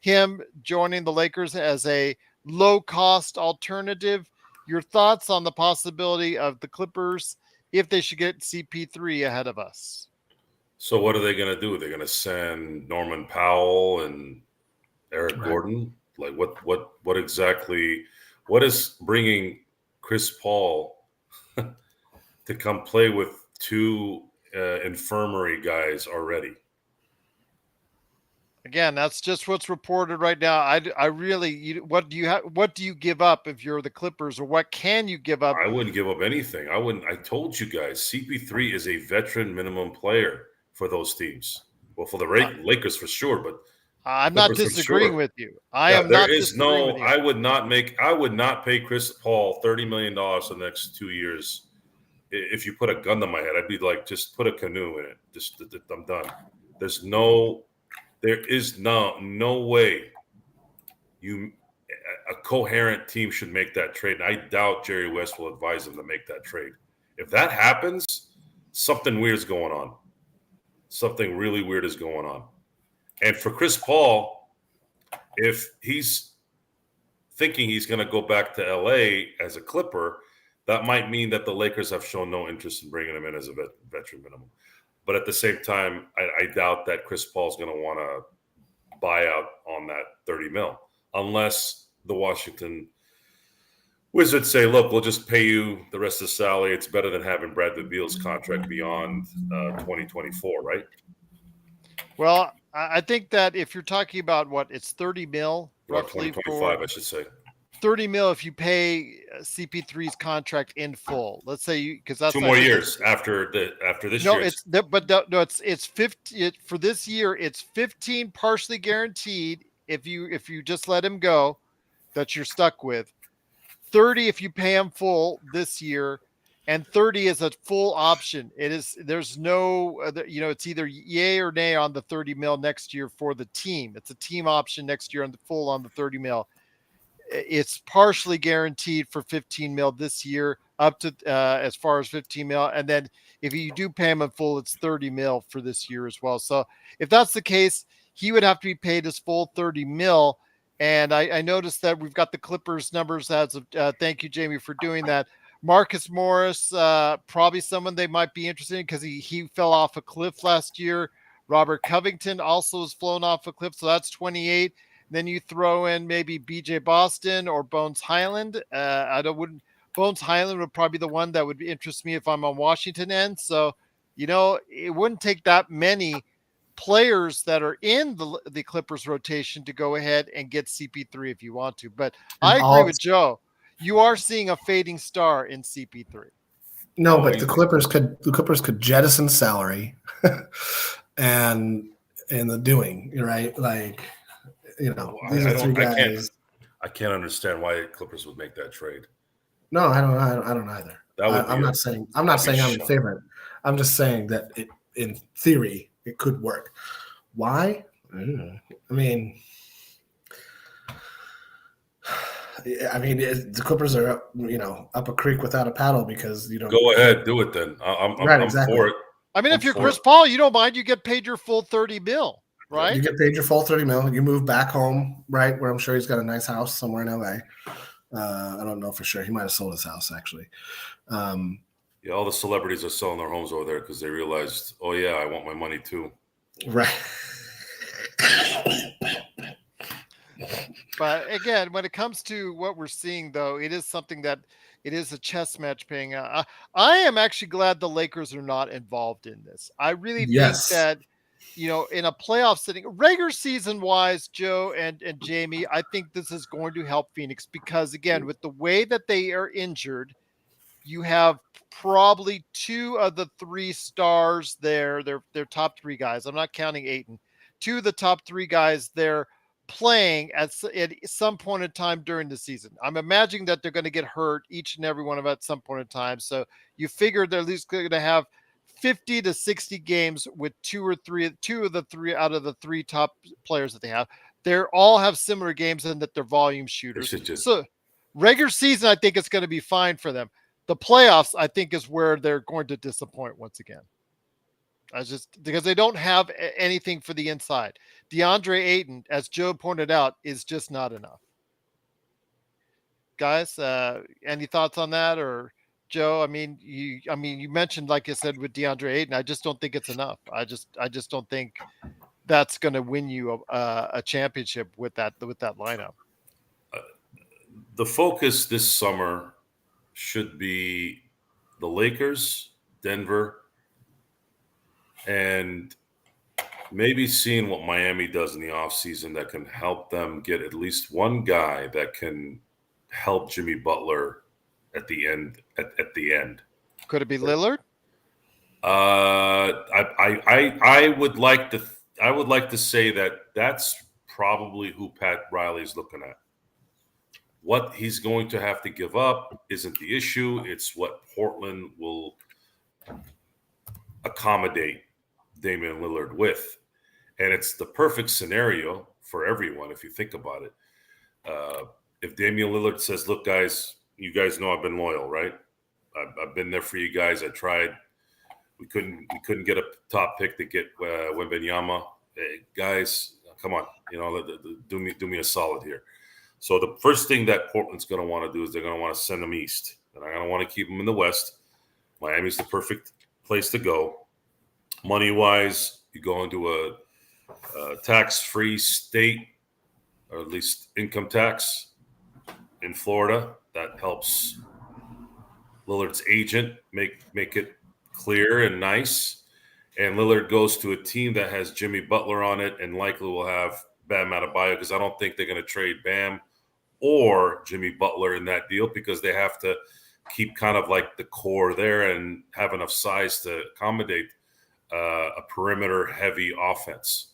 him joining the Lakers as a low-cost alternative. Your thoughts on the possibility of the Clippers if they should get CP3 ahead of us? So what are they going to do? They're going to send Norman Powell and Eric Gordon? Like what exactly? What is bringing Chris Paul to come play with two infirmary guys already? Again, that's just what's reported right now. I really, what do you give up if you're the Clippers, or what can you give up? I wouldn't give up anything. I told you guys, CP3 is a veteran minimum player for those teams. Well, for the Lakers for sure, but I'm not disagreeing with you. I would not pay Chris Paul $30 million for the next 2 years. If you put a gun to my head, I'd be like, just put a canoe in it. I'm done. There is no way a coherent team should make that trade. And I doubt Jerry West will advise them to make that trade. If that happens, something weird is going on. Something really weird is going on. And for Chris Paul, if he's thinking he's going to go back to LA as a Clipper, that might mean that the Lakers have shown no interest in bringing him in as a veteran minimum. But at the same time, I doubt that Chris Paul's going to want to buy out on that $30 million, unless the Washington Wizards say, look, we'll just pay you the rest of the salary. It's better than having Bradley Beal's contract beyond 2024, right? Well, I think that if you're talking about it's $30 million roughly 2025, I should say. $30 million if you pay CP3's contract in full. Let's say because that's 2 more years after this year. It's 50 for this year. It's 15 partially guaranteed if you just let him go, that you're stuck with. 30 if you pay him full this year, and 30 is a full option. There's no it's either yay or nay on the 30 mil next year for the team. It's a team option next year on the 30 mil. It's partially guaranteed for 15 mil this year, up to as far as 15 mil. And then if you do pay him in full, it's 30 mil for this year as well. So if that's the case, he would have to be paid his full 30 mil. And I noticed that we've got the Clippers numbers as of, thank you, Jamie, for doing that. Marcus Morris, probably someone they might be interested in because he fell off a cliff last year. Robert Covington also has flown off a cliff. So that's 28. Then you throw in maybe BJ Boston or Bones Highland. Bones Highland would probably be the one that would interest me if I'm on Washington end. So, it wouldn't take that many players that are in the Clippers rotation to go ahead and get CP3 if you want to. But I agree with Joe. You are seeing a fading star in CP3. No, but the Clippers could jettison salary and in the doing, right? Like, these are 3 guys. I can't understand why Clippers would make that trade. No, I don't either. I'm not saying I'm in favor. I'm just saying that in theory it could work. Why? I mean, the Clippers are up a creek without a paddle because you don't go ahead, do it then. I'm exactly. for it. I mean, if you're Chris Paul, you don't mind. You get paid your full 30 mil. Right. You get paid your full 30 mil. You move back home, right? Where I'm sure he's got a nice house somewhere in LA. I don't know for sure. He might have sold his house actually. Yeah, all the celebrities are selling their homes over there because they realized, oh yeah, I want my money too. Right. But again, when it comes to what we're seeing, though, it is something that it is a chess match paying. I am actually glad the Lakers are not involved in this. I really think Yes. that, in a playoff setting, regular season wise, Joe and Jamie, I think this is going to help Phoenix because, again, with the way that they are injured, you have probably two of the three stars there. They're top three guys. I'm not counting Aiton. Two of the top three guys there playing at some point in time during the season. I'm imagining that they're going to get hurt each and every one of them at some point in time. So you figure they're at least going to have 50 to 60 games with two of the three out of the three top players that they have. They all have similar games in that they're volume shooters. So regular season, I think it's going to be fine for them. The playoffs, I think, is where they're going to disappoint once again. Because they don't have anything for the inside. DeAndre Ayton, as Joe pointed out, is just not enough. Guys, any thoughts on that? Or Joe, you mentioned, like I said, with DeAndre Ayton, I just don't think it's enough. I just don't think that's going to win you a championship with that lineup. The focus this summer should be the Lakers, Denver, and maybe seeing what Miami does in the offseason that can help them get at least one guy that can help Jimmy Butler at the end. At the end, could it be Lillard? I would like to say that that's probably who Pat Riley's looking at. What he's going to have to give up isn't the issue. It's what Portland will accommodate Damian Lillard with. And it's the perfect scenario for everyone if you think about it. If Damian Lillard says, look, guys, you guys know I've been loyal, right? I've been there for you guys. I tried. We couldn't get a top pick to get Wembanyama. Hey, guys, come on. Do me a solid here. So the first thing that Portland's going to want to do is they're going to want to send them east. And they're going to want to keep them in the west. Miami's the perfect place to go. Money-wise, you go into a tax-free state, or at least income tax in Florida. That helps Lillard's agent make it clear and nice. And Lillard goes to a team that has Jimmy Butler on it and likely will have Bam Adebayo, because I don't think they're going to trade Bam or Jimmy Butler in that deal, because they have to keep kind of like the core there and have enough size to accommodate a perimeter heavy offense.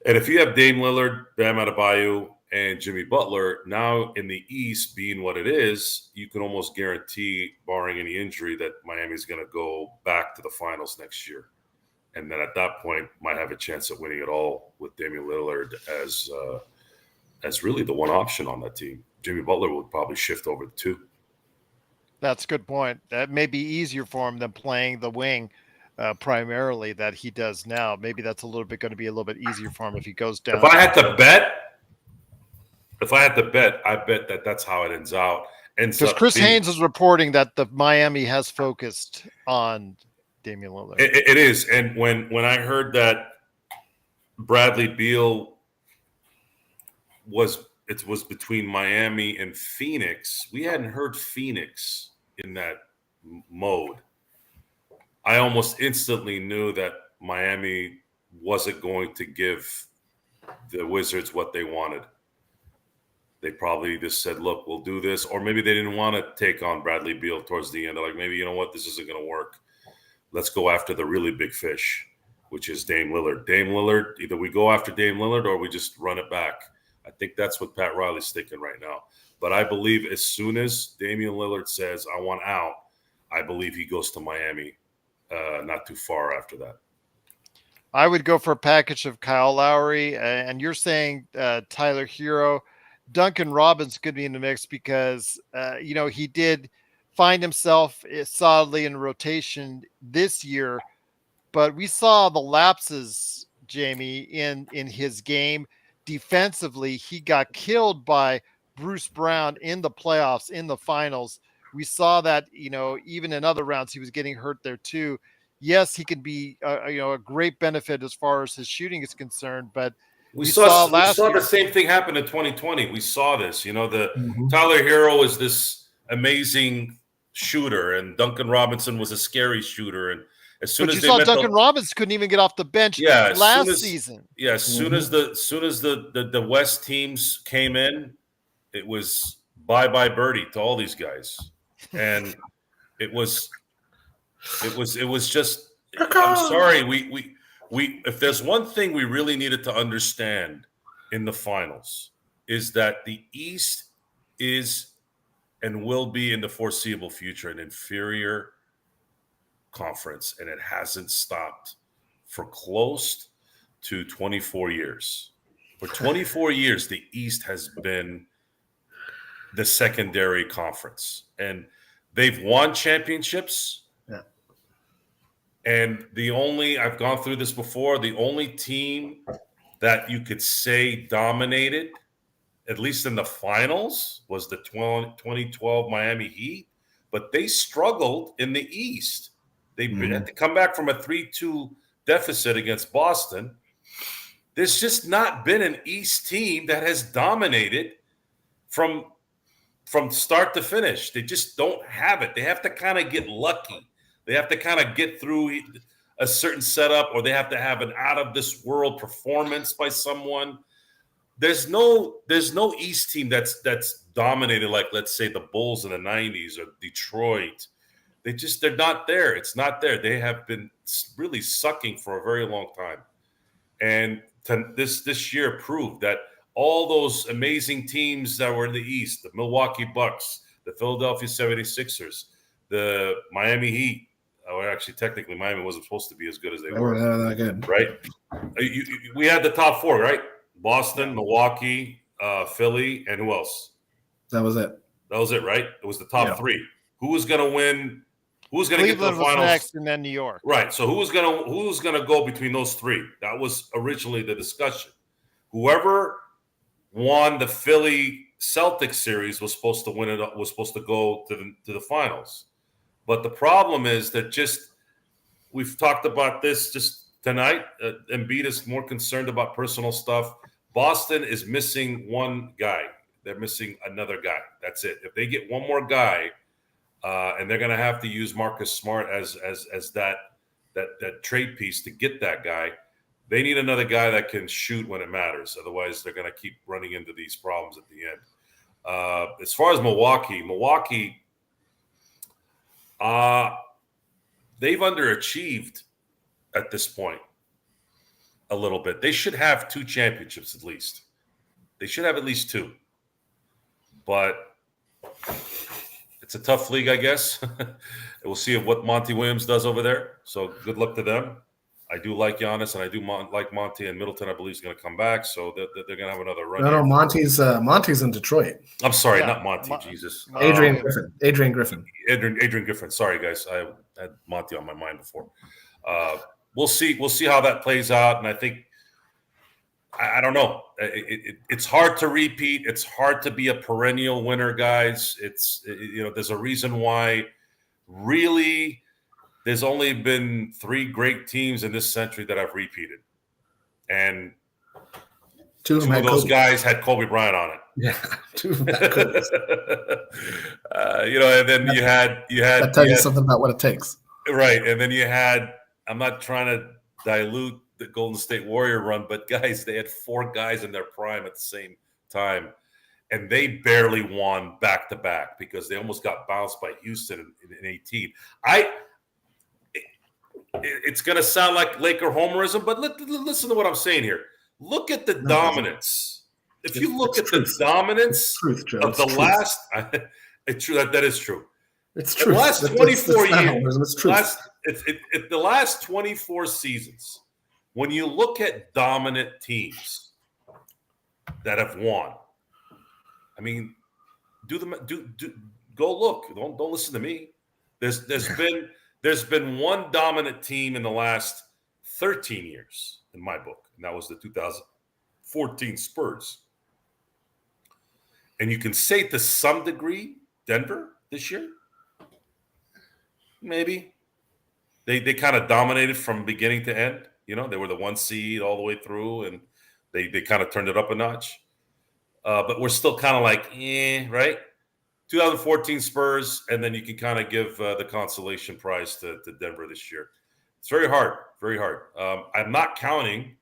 And if you have Dame Lillard, Bam Adebayo, and Jimmy Butler, now in the East being what it is, you can almost guarantee, barring any injury, that Miami's going to go back to the finals next year. And then at that point, might have a chance at winning it all with Damian Lillard as really the one option on that team. Jimmy Butler would probably shift over the two. That's a good point. That may be easier for him than playing the wing primarily that he does now. Maybe that's going to be a little bit easier for him if he goes down. If I had to bet, I bet that's how it ends out. Because Chris Haynes is reporting that the Miami has focused on Damian Lillard. It is. And when I heard that Bradley Beal was between Miami and Phoenix, we hadn't heard Phoenix in that mode. I almost instantly knew that Miami wasn't going to give the Wizards what they wanted. They probably just said, look, we'll do this. Or maybe they didn't want to take on Bradley Beal towards the end. They're like, maybe, you know what, this isn't going to work. Let's go after the really big fish, which is Dame Lillard. Dame Lillard, either we go after Dame Lillard or we just run it back. I think that's what Pat Riley's thinking right now. But I believe as soon as Damian Lillard says, I want out, I believe he goes to Miami not too far after that. I would go for a package of Kyle Lowry, and you're saying Tyler Hero. Duncan Robinson could be in the mix because, he did find himself solidly in rotation this year, but we saw the lapses, Jamie, in his game. Defensively, he got killed by Bruce Brown in the playoffs, in the finals. We saw that, even in other rounds, he was getting hurt there too. yes, he can be a great benefit as far as his shooting is concerned, but we you saw saw we last saw year. the same thing happen in 2020. We saw this. The Mhm. Tyler Hero is this amazing shooter, and Duncan Robinson was a scary shooter. And as soon But as you they saw met Duncan Robinson couldn't even get off the bench last season. as soon as the West teams came in, it was bye birdie to all these guys, and it was just. I'm sorry, we if there's one thing we really needed to understand in the finals is that the East is and will be in the foreseeable future an inferior conference, and it hasn't stopped for close to 24 years. For 24 years, the East has been the secondary conference, and they've won championships. Yeah. And I've gone through this before, the only team that you could say dominated, at least in the finals, was the 2012 Miami Heat, but they struggled in the East. They had to come back from a 3-2 deficit against Boston. There's just not been an East team that has dominated from start to finish. They just don't have it. They have to kind of get lucky. They have to kind of get through a certain setup, or they have to have an out of this world performance by someone. There's no East team that's dominated like, let's say, the Bulls in the 90s or Detroit. They're not there. It's not there. They have been really sucking for a very long time. And this year proved that all those amazing teams that were in the East, the Milwaukee Bucks, the Philadelphia 76ers, the Miami Heat, actually technically Miami wasn't supposed to be as good as they were. That good. Right? We had the top four, right? Boston, Milwaukee, Philly, and who else? That was it. That was it, right? It was the top three. Who was going to win? Who was going to get to the Cleveland was finals? next, and then New York. Right. So who was going to go between those three? That was originally the discussion. Whoever won the Philly Celtics series was supposed to win it. Was supposed to go to the finals. But the problem is that we've talked about this just tonight. Embiid is more concerned about personal stuff. Boston is missing one guy. They're missing another guy. That's it. If they get one more guy, and they're going to have to use Marcus Smart as that trade piece to get that guy. They need another guy that can shoot when it matters. Otherwise, they're going to keep running into these problems at the end. As far as Milwaukee, they've underachieved at this point a little bit. They should have 2 championships at least. They should have at least 2. But it's a tough league, I guess. We'll see what Monty Williams does over there. So good luck to them. I do like Giannis, and I do like Monty, and Middleton, I believe, is going to come back. So they're going to have another run. No, Monty's in Detroit. I'm sorry, not Monty. Jesus. Adrian Griffin. Adrian Griffin. Sorry, guys. I had Monty on my mind before. We'll see. We'll see how that plays out. And I think, I don't know. It's hard to repeat. It's hard to be a perennial winner, guys. There's a reason why really there's only been 3 great teams in this century that have repeated. And 2 of those guys had Kobe Bryant on it. Yeah. 2 of them had Kobe. And then you had that tells you something about what it takes. Right. And then you had, I'm not trying to dilute the Golden State Warrior run, but guys, they had 4 guys in their prime at the same time, and they barely won back-to-back because they almost got bounced by Houston in 18. It's going to sound like Laker homerism, but listen to what I'm saying here. Look at the dominance. If you look at the dominance of the last – it's true. That is true. It's true. The last 24 years. It's true. The last 24 seasons, when you look at dominant teams that have won, I mean, go look. Don't listen to me. There's been one dominant team in the last 13 years in my book, and that was the 2014 Spurs. And you can say to some degree, Denver this year, maybe. they kind of dominated from beginning to end. You know, they were the 1 seed all the way through, and they kind of turned it up a notch. But we're still kind of like, right? 2014 Spurs, and then you can kind of give the consolation prize to Denver this year. It's very hard, very hard. I'm not counting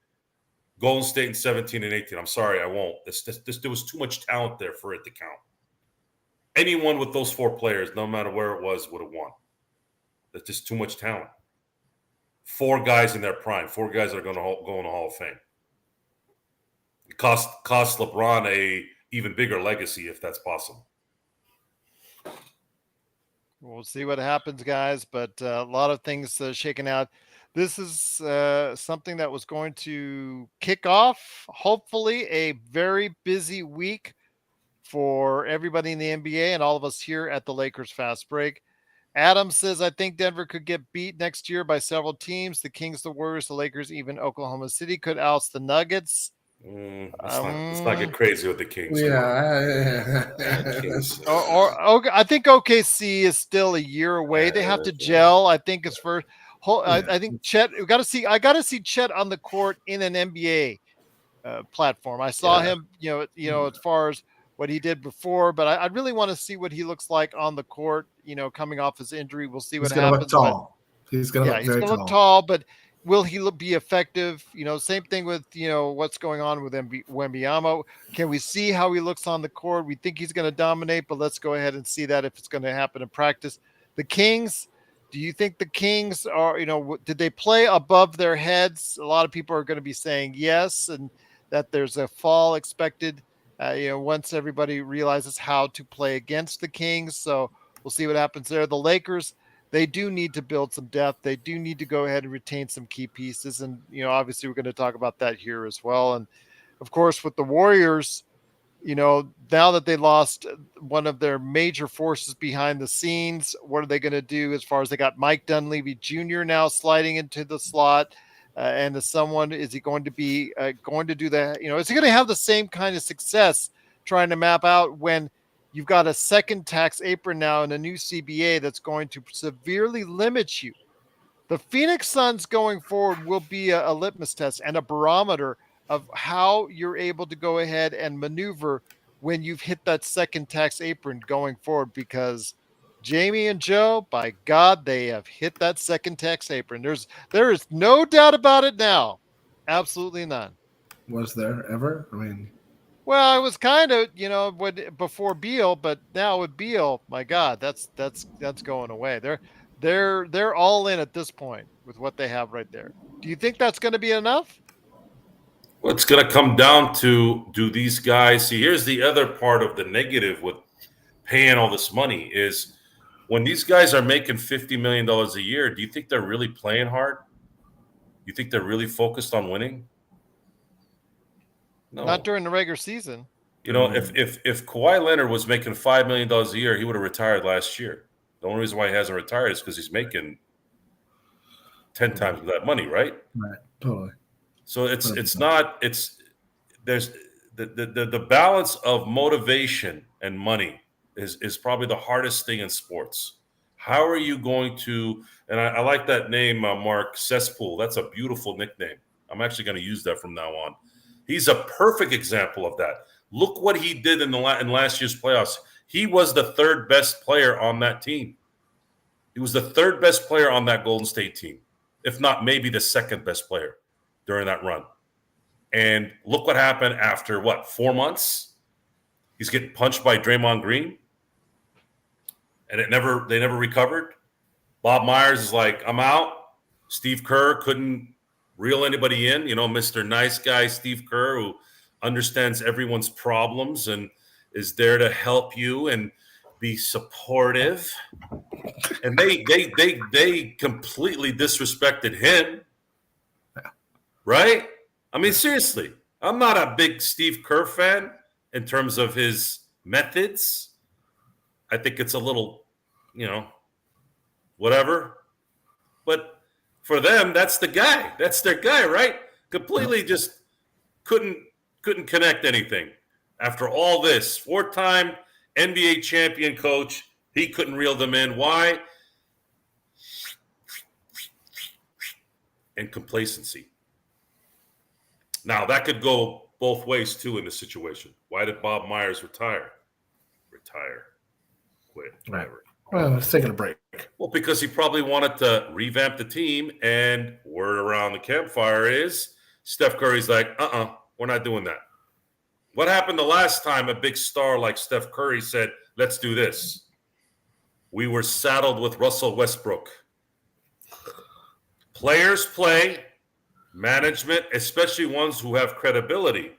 Golden State in 17 and 18. I'm sorry, I won't. There was too much talent there for it to count. Anyone with those 4 players, no matter where it was, would have won. There's just too much talent. 4 guys in their prime. 4 guys that are going to go in the Hall of Fame. It cost LeBron a even bigger legacy if that's possible. We'll see what happens, guys, but a lot of things shaking out. This is something that was going to kick off, hopefully, a very busy week for everybody in the NBA and all of us here at the Lakers Fast Break. Adam says, I think Denver could get beat next year by several teams. The Kings, the Warriors, the Lakers, even Oklahoma City could oust the Nuggets. Let's not get crazy with the Kings. Yeah. I think OKC is still a year away. They have to gel. I think it's first. I think Chet. I got to see Chet on the court in an NBA platform. I saw him, as far as what he did before, but I really want to see what he looks like on the court. Coming off his injury, we'll see what happens. He's going to look tall. He's going to look tall, but will he be effective? Same thing with, what's going on with Wembanyama. Can we see how he looks on the court? We think he's going to dominate, but let's go ahead and see that if it's going to happen in practice. The Kings, do you think the Kings are, did they play above their heads? A lot of people are going to be saying yes, and that there's a fall expected, once everybody realizes how to play against the Kings. So we'll see what happens there. The Lakers, they do need to build some depth. They do need to go ahead and retain some key pieces. And, obviously we're going to talk about that here as well. And of course, with the Warriors, now that they lost one of their major forces behind the scenes, what are they going to do as far as they got Mike Dunleavy Jr. now sliding into the slot? And is he going to be going to do that? Is he going to have the same kind of success trying to map out when you've got a second tax apron now and a new CBA that's going to severely limit you? The Pheonix Suns going forward will be a litmus test and a barometer of how you're able to go ahead and maneuver when you've hit that second tax apron going forward, because Jamie and Joe, by God, they have hit that second tax apron. There is no doubt about it now. Absolutely none. Was there ever? Well, it was kind of, before Beal, but now with Beal, my God, that's going away. They're all in at this point with what they have right there. Do you think that's going to be enough? Well, it's going to come down to, do these guys see? Here's the other part of the negative with paying all this money is when these guys are making $50 million a year, do you think they're really playing hard? You think they're really focused on winning? No. Not during the regular season. If Kawhi Leonard was making $5 million a year, he would have retired last year. The only reason why he hasn't retired is because he's making 10 times that money, right? Right, totally. So there's the balance of motivation and money is probably the hardest thing in sports. How are you going to? And I like that name, Mark Cesspool. That's a beautiful nickname. I'm actually going to use that from now on. He's a perfect example of that. Look what he did in last year's playoffs. He was the third best player on that team. He was the third best player on that Golden State team, if not maybe the second best player during that run. And look what happened after, 4 months? He's getting punched by Draymond Green. And they never recovered. Bob Myers is like, I'm out. Steve Kerr couldn't reel anybody in. Mr. Nice Guy Steve Kerr, who understands everyone's problems and is there to help you and be supportive. And they completely disrespected him. Right? Seriously, I'm not a big Steve Kerr fan in terms of his methods. I think it's a little, whatever. But for them, that's the guy. That's their guy, right? Completely just couldn't connect anything. After all this, 4-time NBA champion coach, he couldn't reel them in. Why? and complacency. Now, that could go both ways, too, in this situation. Why did Bob Myers retire? Quit, whatever. Well, I was taking a break. Well, because he probably wanted to revamp the team, and word around the campfire is Steph Curry's like, we're not doing that. What happened the last time a big star like Steph Curry said, let's do this? We were saddled with Russell Westbrook. Players play, management, especially ones who have credibility,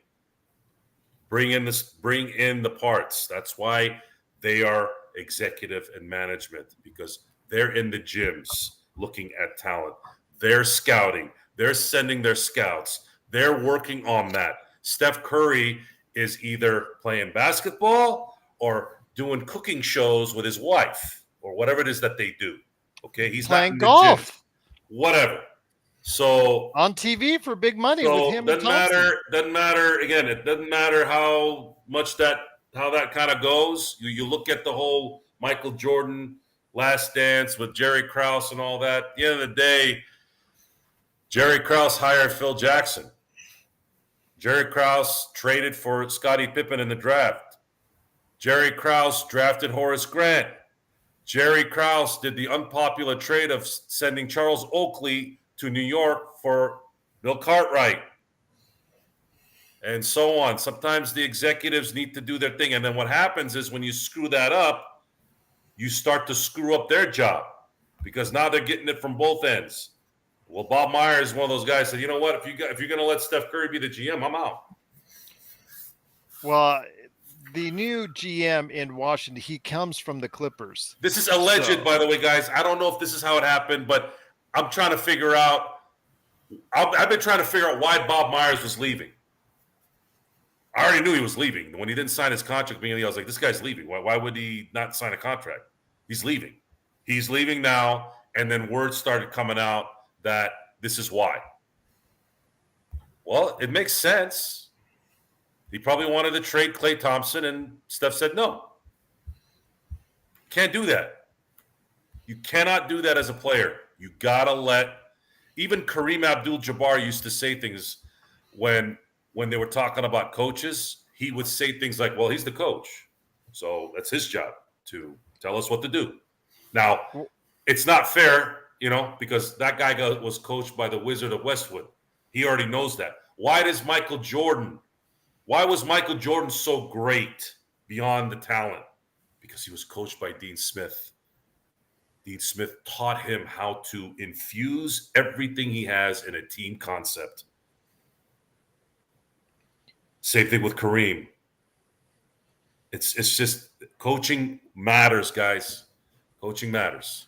bring in the parts. That's why they are executive and management, because they're in the gyms looking at talent. They're scouting. They're sending their scouts. They're working on that. Steph Curry is either playing basketball or doing cooking shows with his wife or whatever it is that they do. Okay, he's playing not in golf. The gym. Whatever. So on TV for big money with him. Doesn't matter. Again, it doesn't matter how that kind of goes. You look at the whole Michael Jordan Last Dance with Jerry Krause and all that. At the end of the day, Jerry Krause hired Phil Jackson. Jerry Krause traded for Scottie Pippen in the draft. Jerry Krause drafted Horace Grant. Jerry Krause did the unpopular trade of sending Charles Oakley to New York for Bill Cartwright, and so on. Sometimes the executives need to do their thing, and then what happens is when you screw that up, you start to screw up their job, because now they're getting it from both ends. Well, Bob Myers is one of those guys that said, you know what, if you're going to let Steph Curry be the GM, I'm out. Well, the new GM in Washington, he comes from the Clippers. This is alleged, by the way, guys. I don't know if this is how it happened, but I'm trying to figure out. I've been trying to figure out why Bob Myers was leaving. I already knew he was leaving. When he didn't sign his contract, I was like, this guy's leaving. Why would he not sign a contract? He's leaving. He's leaving now, and then word started coming out that this is why. Well, it makes sense. He probably wanted to trade Klay Thompson, and Steph said no. Can't do that. You cannot do that as a player. You got to let – even Kareem Abdul-Jabbar used to say things when they were talking about coaches. He would say things like, well, he's the coach, so that's his job to tell us what to do. Now, it's not fair, because that guy was coached by the Wizard of Westwood. He already knows that. Why was Michael Jordan so great beyond the talent? Because he was coached by Dean Smith. Dean Smith taught him how to infuse everything he has in a team concept. Same thing with Kareem. It's just coaching matters, guys. Coaching matters.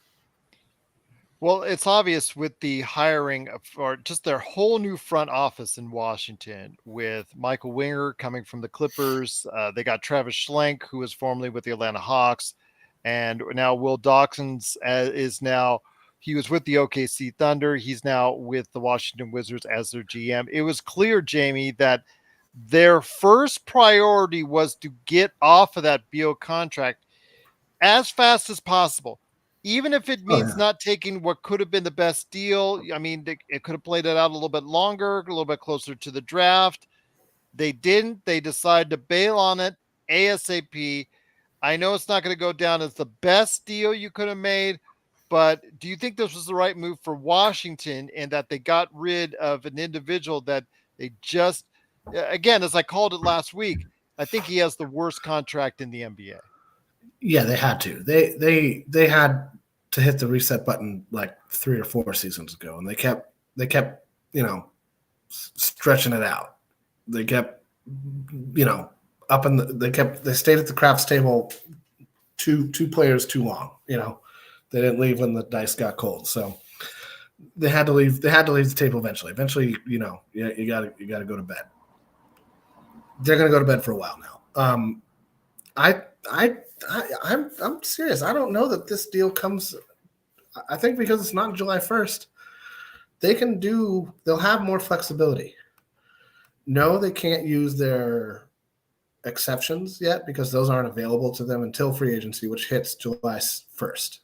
Well, it's obvious with the hiring or just their whole new front office in Washington with Michael Winger coming from the Clippers. They got Travis Schlenk, who was formerly with the Atlanta Hawks. And now Will Dawkins he was with the OKC Thunder. He's now with the Washington Wizards as their GM. It was clear, Jamie, that their first priority was to get off of that Beal contract as fast as possible. Even if it means not taking what could have been the best deal. I mean, it could have played it out a little bit longer, a little bit closer to the draft. They didn't. They decided to bail on it ASAP. I know it's not going to go down as the best deal you could have made, but do you think this was the right move for Washington and that they got rid of an individual that they just, again, as I called it last week, I think he has the worst contract in the NBA. Yeah, they had to. They had to hit the reset button like 3 or 4 seasons ago, and they kept stretching it out. They kept they stayed at the craps table two players too long. They didn't leave when the dice got cold, so they had to leave. They had to leave the table eventually. Eventually, you got to go to bed. They're going to go to bed for a while now. I'm serious. I don't know that this deal comes. I think because it's not July 1st, they'll have more flexibility. No, they can't use their exceptions yet because those aren't available to them until free agency, which hits July 1st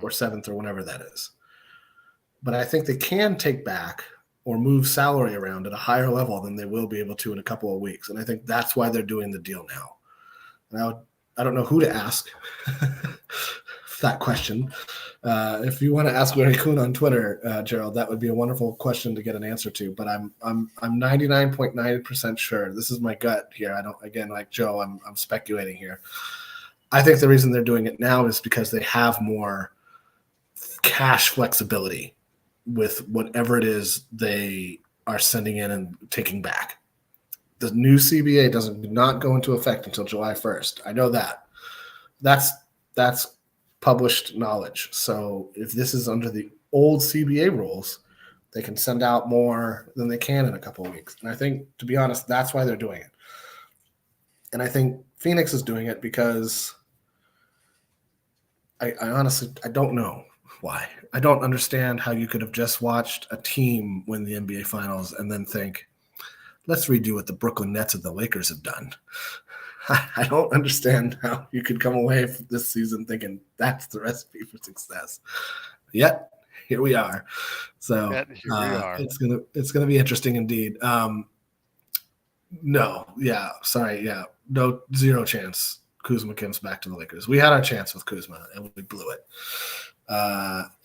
or 7th or whenever that is. but I think they can take back or move salary around at a higher level than they will be able to in a couple of weeks. And I think that's why they're doing the deal now. Now, I don't know who to ask that question. If you want to ask Larry Kuhn on Twitter, Gerald, that would be a wonderful question to get an answer to. But I'm 99.9% sure. This is my gut here. I don't, again, like Joe, I'm speculating here. I think the reason they're doing it now is because they have more cash flexibility with whatever it is they are sending in and taking back. The new CBA does not go into effect until July 1st. I know that. That's published knowledge. So if this is under the old CBA rules, they can send out more than they can in a couple of weeks. And I think, to be honest, that's why they're doing it. And I think Pheonix is doing it because I honestly, I don't know why. I don't understand how you could have just watched a team win the NBA Finals and then think, let's redo what the Brooklyn Nets and the Lakers have done. I don't understand how you could come away from this season thinking that's the recipe for success. Yet, here we are. So it's gonna be interesting indeed. No, zero chance Kuzma comes back to the Lakers. We had our chance with Kuzma and we blew it.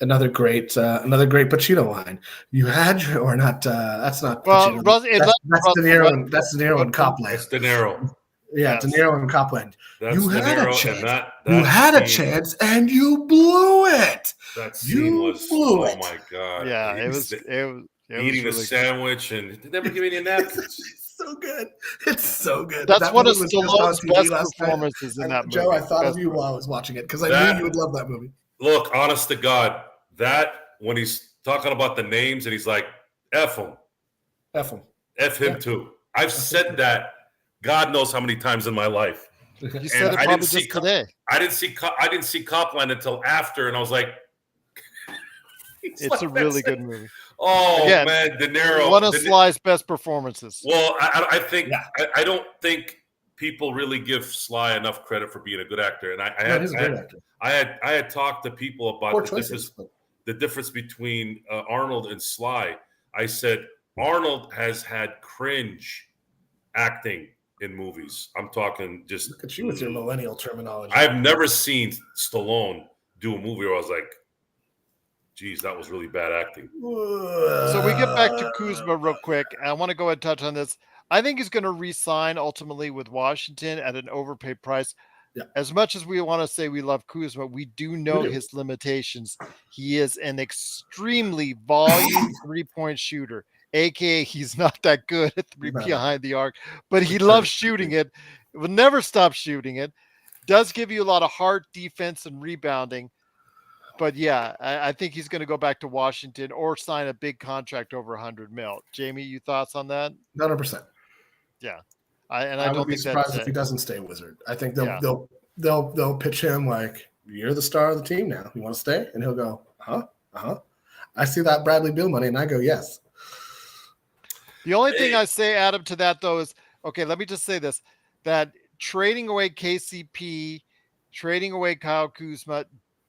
Another great Pacino line. You had your, or not? That's not. Well, Pacino. That's De Niro. That's De Niro and Copland. That's De Niro. Yeah, yes. De Niro and Copland. That's you De had Niro, a chance. and that you had a chance, and you blew it. That scene was. Oh my god! Yeah, it was eating really a sandwich and they never give me any napkins. So good. It's so good. That's one of Stallone's best performances in that movie. Joe, I thought of you while I was watching it because I knew you would love that movie. Look, honest to God, that when he's talking about the names and he's like, F him. F him. F him too. I've said that God knows how many times in my life. You said it probably just today. I didn't see Copland until after, and I was like, it's a really good movie. Oh, again, man, De Niro. One of Sly's best performances. Well, I think I don't think people really give Sly enough credit for being a good actor. And I had talked to people about the difference between Arnold and Sly. I said Arnold has had cringe acting in movies. I'm talking just look at you with your millennial terminology. I've never seen Stallone do a movie where I was like, geez, that was really bad acting. So we get back to Kuzma real quick. I want to go ahead and touch on this. I think he's going to re-sign ultimately with Washington at an overpaid price. Yeah. As much as we want to say we love Kuzma, we do know his limitations. He is an extremely volume three-point shooter, aka he's not that good at three behind the arc, but he loves shooting it. Will never stop shooting it. Does give you a lot of heart, defense, and rebounding. But yeah, I think he's going to go back to Washington or sign a big contract over $100 million. Jamie, you thoughts on that? 100%. Yeah, I would be surprised if he doesn't stay Wizard. I think they'll pitch him like, you're the star of the team now. You want to stay? And he'll go, I see that Bradley Beal money, and I go, yes. The only thing I say, Adam, to that though is, okay, let me just say this: that trading away KCP, trading away Kyle Kuzma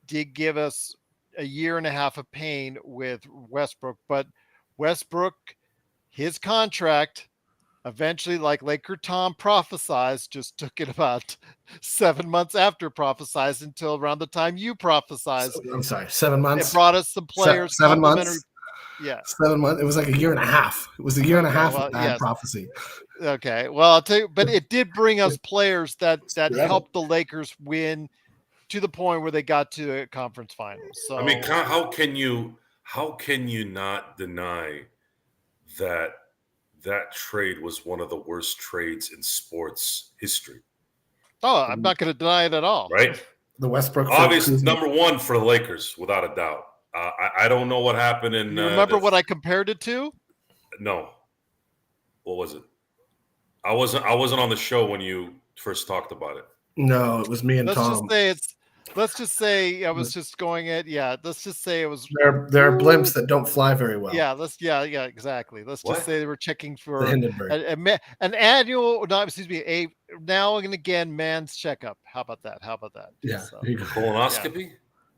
did give us a year and a half of pain with Westbrook, but Westbrook, his contract eventually, like Laker Tom prophesized, just took it about 7 months after prophesized until around the time you prophesized. I'm sorry, 7 months. It brought us some players. 7 months. Yeah. 7 months. It was like a year and a half. It was a year and a half of bad prophecy. Okay. Well, I'll tell you, but it did bring us players that helped the Lakers win to the point where they got to a conference finals. So I mean, how can you not deny that trade was one of the worst trades in sports history? Oh, I'm not going to deny it at all. Right? The Westbrook, obviously, number one for the Lakers, without a doubt. I don't know what happened in. You remember what I compared it to? No. What was it? I wasn't on the show when you first talked about it. No, it was me and Tom. Let's just say I was just going at let's just say it was. There are blimps that don't fly very well. Yeah, exactly. Let's just say they were checking for an annual, a now and again man's checkup. How about that? Yeah, colonoscopy.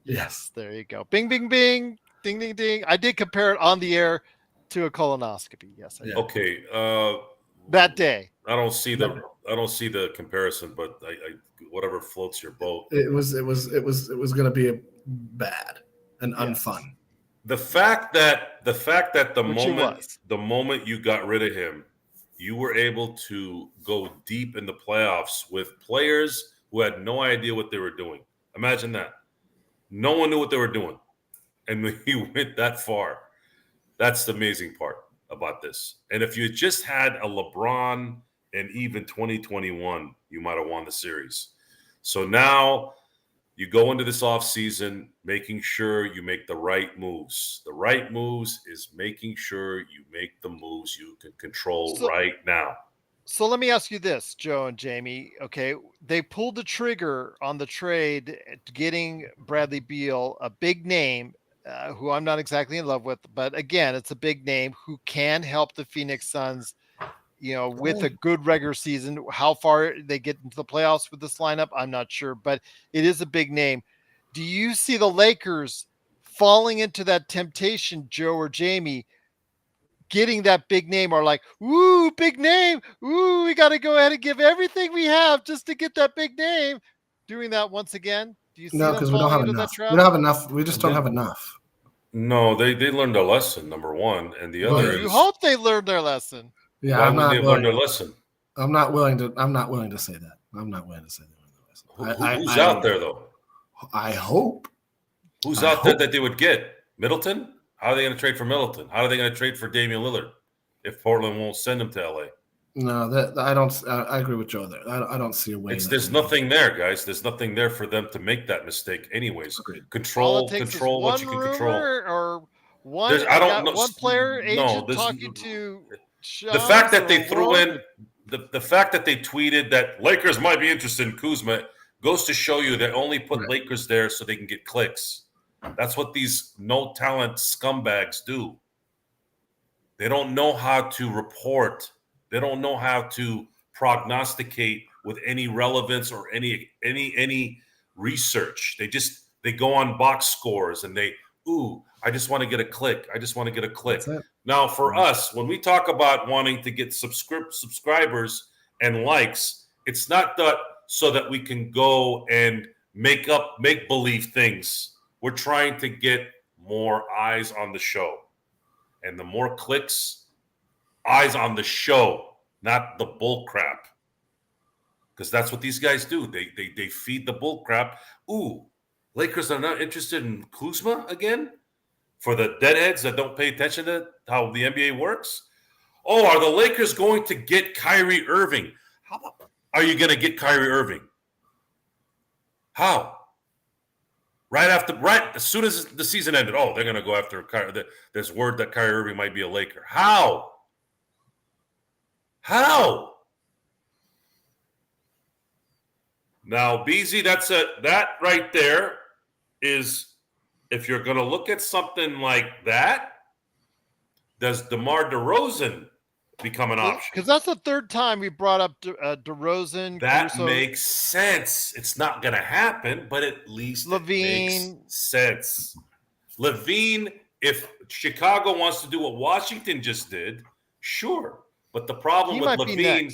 Yeah. Yes, there you go. Bing, bing, bing. Ding, ding, ding. I did compare it on the air to a colonoscopy. Yes, I did. Okay. That day. I don't see the comparison, but I whatever floats your boat. It was going to be bad and unfun. The fact that the Which moment you got rid of him, you were able to go deep in the playoffs with players who had no idea what they were doing. Imagine that. No one knew what they were doing. And he went that far. That's the amazing part about this. And if you just had a LeBron and even 2021, you might have won the series. So now you go into this offseason making sure you make the right moves. The right moves is making sure you make the moves you can control right now. So let me ask you this, Joe and Jamie. Okay, they pulled the trigger on the trade, getting Bradley Beal, a big name, who I'm not exactly in love with, but again, it's a big name who can help the Phoenix Suns, with a good regular season. How far they get into the playoffs with this lineup, I'm not sure, but it is a big name. Do you see the Lakers falling into that temptation, Joe or Jamie, getting that big name, or like, ooh, big name, ooh, we got to go ahead and give everything we have just to get that big name, doing that once again? Do you see No, because we don't have enough. We don't have enough. We just don't have enough. No, they learned a lesson, number one, and the other is. You hope they learned their lesson. Yeah, why would they learn their lesson? I'm not willing to say that. I'm not willing to say they learned their lesson. Who's out there though? I hope. Who's out there that they would get? Middleton? How are they going to trade for Middleton? How are they going to trade for Damian Lillard if Portland won't send him to LA? No, I don't. I agree with Joe there. I don't see a way. There's nothing there, guys. There's nothing there for them to make that mistake, anyways. Agreed. Control what you can control. Or one player agent talking to the fact that they threw in the fact that they tweeted that Lakers might be interested in Kuzma goes to show you they only put Lakers there so they can get clicks. That's what these no talent scumbags do. They don't know how to report. They don't know how to prognosticate with any relevance or any research. They go on box scores and I just want to get a click. I just want to get a click. Now, for us, when we talk about wanting to get subscribers and likes, it's not that so that we can go and make believe things. We're trying to get more eyes on the show. And the more clicks, eyes on the show, not the bull crap. Because that's what these guys do. They feed the bull crap. Ooh, Lakers are not interested in Kuzma again? For the deadheads that don't pay attention to how the NBA works? Oh, are the Lakers going to get Kyrie Irving? Are you going to get Kyrie Irving? How? Right as soon as the season ended, they're going to go after Kyrie. There's word that Kyrie Irving might be a Laker. How? Now, BZ, that right there is, if you're going to look at something like that, does DeMar DeRozan become an option? Because that's the third time we brought up DeRozan. That Caruso. Makes sense. It's not going to happen, but at least it makes sense. LaVine, if Chicago wants to do what Washington just did, sure. But the problem with LaVine,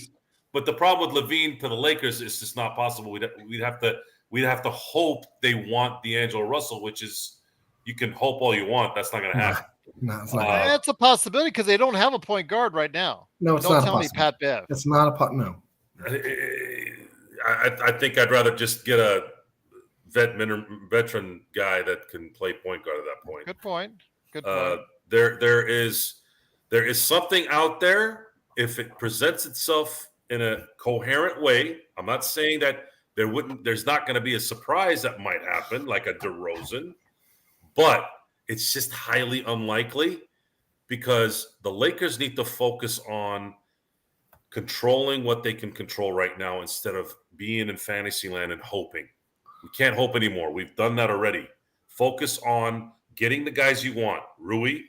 to the Lakers is just not possible. We'd have to hope they want D'Angelo Russell, which is, you can hope all you want. That's not going to happen. No, it's not. That's a possibility because they don't have a point guard right now. No, it's don't not. Tell me, Pat Bev. It's not a no. I think I'd rather just get a veteran guy that can play point guard at that point. Good point. There is something out there if it presents itself in a coherent way. I'm not saying that there's not going to be a surprise that might happen, like a DeRozan, but it's just highly unlikely because the Lakers need to focus on controlling what they can control right now instead of being in fantasy land and hoping. We can't hope anymore. We've done that already. Focus on getting the guys you want. Rui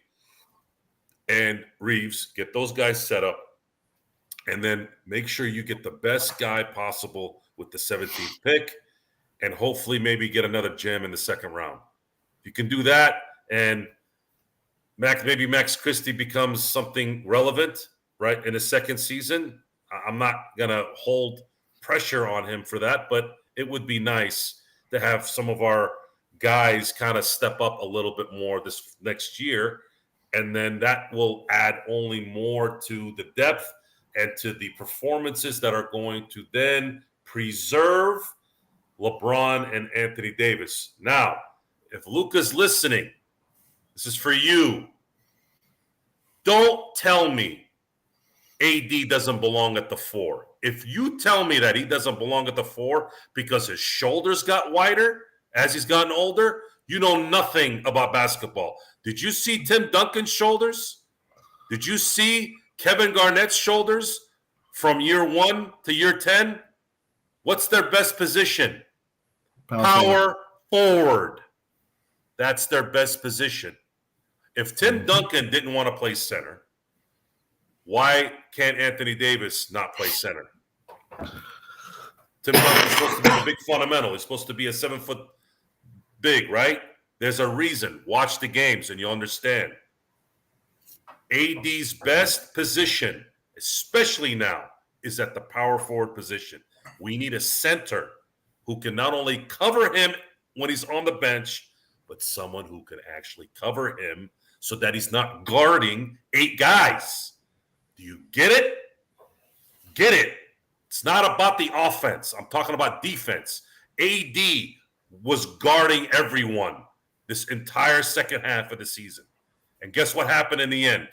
and Reeves, get those guys set up, and then make sure you get the best guy possible with the 17th pick, and hopefully maybe get another gem in the second round. You can do that, and maybe Max Christie becomes something relevant, right, in his second season. I'm not going to hold pressure on him for that, but it would be nice to have some of our guys kind of step up a little bit more this next year. And then that will add only more to the depth and to the performances that are going to then preserve LeBron and Anthony Davis. Now, if Luka's listening, this is for you. Don't tell me AD doesn't belong at the 4. If you tell me that he doesn't belong at the 4 because his shoulders got wider as he's gotten older, you know nothing about basketball. Did you see Tim Duncan's shoulders? Did you see Kevin Garnett's shoulders from year 1 to year 10? What's their best position? Power forward. That's their best position. If Tim Duncan didn't want to play center, why can't Anthony Davis not play center? Tim Duncan's supposed to be the big fundamental. He's supposed to be a 7-foot big, right? There's a reason. Watch the games and you'll understand. AD's best position, especially now, is at the power forward position. We need a center who can not only cover him when he's on the bench, but someone who can actually cover him so that he's not guarding 8 guys. Do you get it? Get it. It's not about the offense. I'm talking about defense. AD was guarding everyone this entire second half of the season. And guess what happened in the end?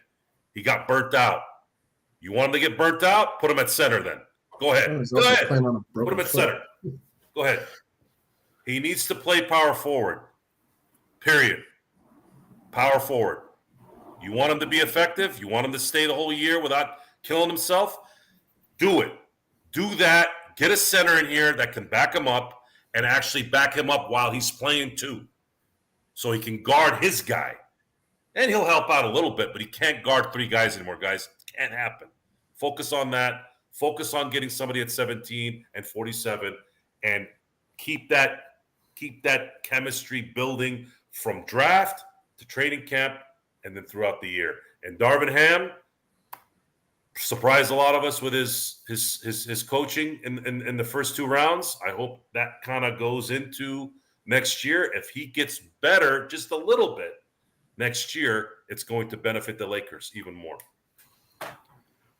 He got burnt out. You want him to get burnt out? Put him at center then. Go ahead. Go ahead. Put him at center. Go ahead. He needs to play power forward. Period. Power forward. You want him to be effective? You want him to stay the whole year without killing himself? Do it. Do that. Get a center in here that can back him up and actually back him up while he's playing too. So he can guard his guy. And he'll help out a little bit, but he can't guard 3 guys anymore, guys. It can't happen. Focus on that. Focus on getting somebody at 17 and 47 and keep that chemistry building from draft to training camp and then throughout the year. And Darvin Ham surprised a lot of us with his coaching in the first 2 rounds. I hope that kind of goes into next year. If he gets better just a little bit next year, it's going to benefit the Lakers even more.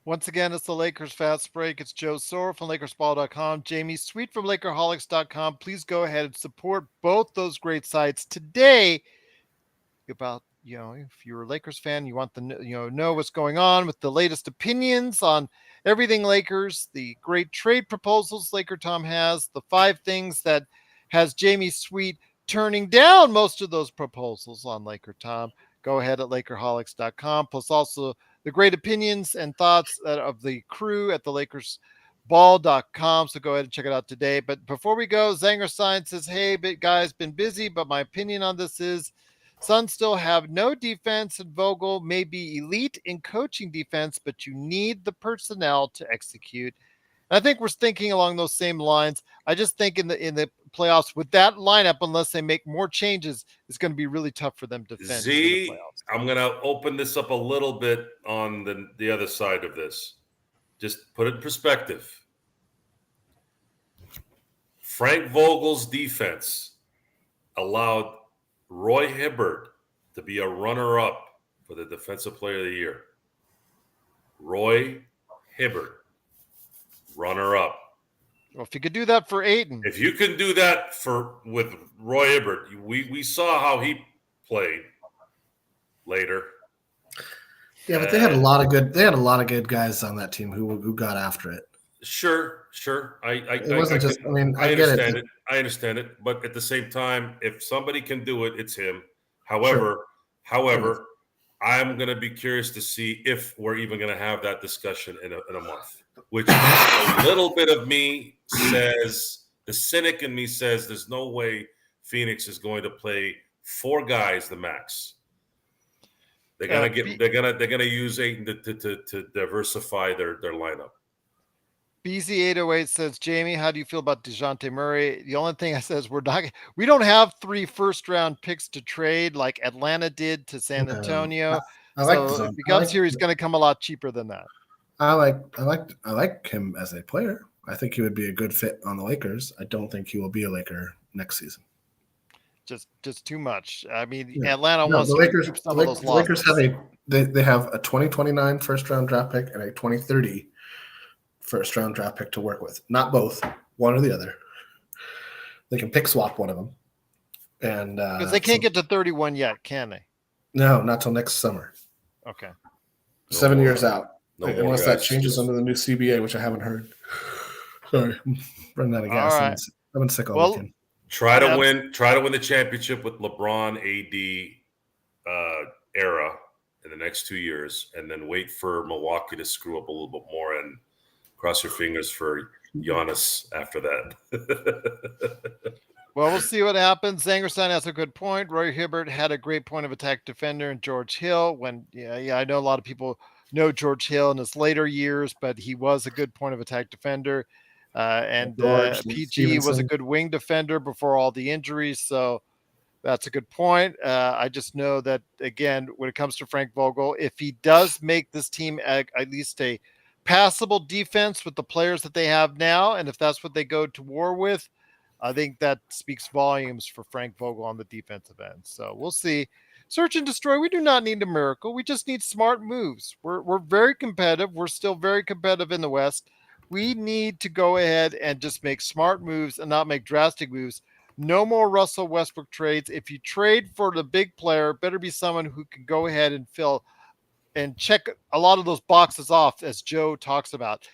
Once again, it's the Lakers Fast Break. It's Joe Soro from LakersBall.com, Jamie Sweet from LakerHolics.com. Please go ahead and support both those great sites today. About, if you're a Lakers fan, you want to know what's going on with the latest opinions on everything Lakers, the great trade proposals Laker Tom has, the 5 things that has Jamie Sweet turning down most of those proposals on Laker Tom. Go ahead at LakerHolics.com. Plus also the great opinions and thoughts of the crew at the LakersBall.com. So go ahead and check it out today. But before we go, Zanger Sign says, hey, guys, been busy, but my opinion on this is Suns still have no defense, and Vogel may be elite in coaching defense, but you need the personnel to execute. And I think we're thinking along those same lines. I just think in the playoffs with that lineup, unless they make more changes, it's going to be really tough for them to defend in the playoffs. I'm going to open this up a little bit on the other side of this. Just put it in perspective. Frank Vogel's defense allowed Roy Hibbert to be a runner-up for the Defensive Player of the Year. Roy Hibbert, runner-up. Well, if you could do that for Ayton. If you can do that with Roy Hibbert, we saw how he played later. Yeah, but they had a lot of good guys on that team who got after it. Sure. I get it. I understand it, but at the same time, if somebody can do it, it's him. However, I'm going to be curious to see if we're even going to have that discussion in a month. Which a little bit of me says, the cynic in me says, there's no way Pheonix is going to play 4 guys the max. They're gonna use Ayton to diversify their lineup. BZ808 says, Jamie, how do you feel about DeJounte Murray? The only thing I said is we don't have 3 first-round picks to trade like Atlanta did to San Antonio. I like so if he comes here, he's going to come a lot cheaper than that. I like him as a player. I think he would be a good fit on the Lakers. I don't think he will be a Laker next season. Just too much. I mean, Atlanta wants the to Lakers, recoup some of those the losses. Lakers have a 2029 first round draft pick and a 2030 first round draft pick to work with. Not both, one or the other. They can pick swap one of them. And because they can't get to 31 yet, can they? No, not till next summer. Okay. 7 years out. No unless that changes under the new CBA, which I haven't heard. Sorry, I'm running out of gas. All right. I've been sick all weekend. Try to win the championship with LeBron AD era in the next 2 years, and then wait for Milwaukee to screw up a little bit more and cross your fingers for Giannis after that. Well, we'll see what happens. Zangerstein has a good point. Roy Hibbert had a great point of attack defender in George Hill. I know a lot of people know George Hill in his later years, but he was a good point of attack defender. PG was a good wing defender before all the injuries. So that's a good point. I just know that, again, when it comes to Frank Vogel, if he does make this team at least a passable defense with the players that they have now, and if that's what they go to war with, I think that speaks volumes for Frank Vogel on the defensive end. So we'll see. Search and destroy. We do not need a miracle. We just need smart moves. We're very competitive. We're still very competitive in the West. We need to go ahead and just make smart moves and not make drastic moves. No more Russell Westbrook trades. If you trade for the big player, better be someone who can go ahead and fill and check a lot of those boxes off, as Joe talks about.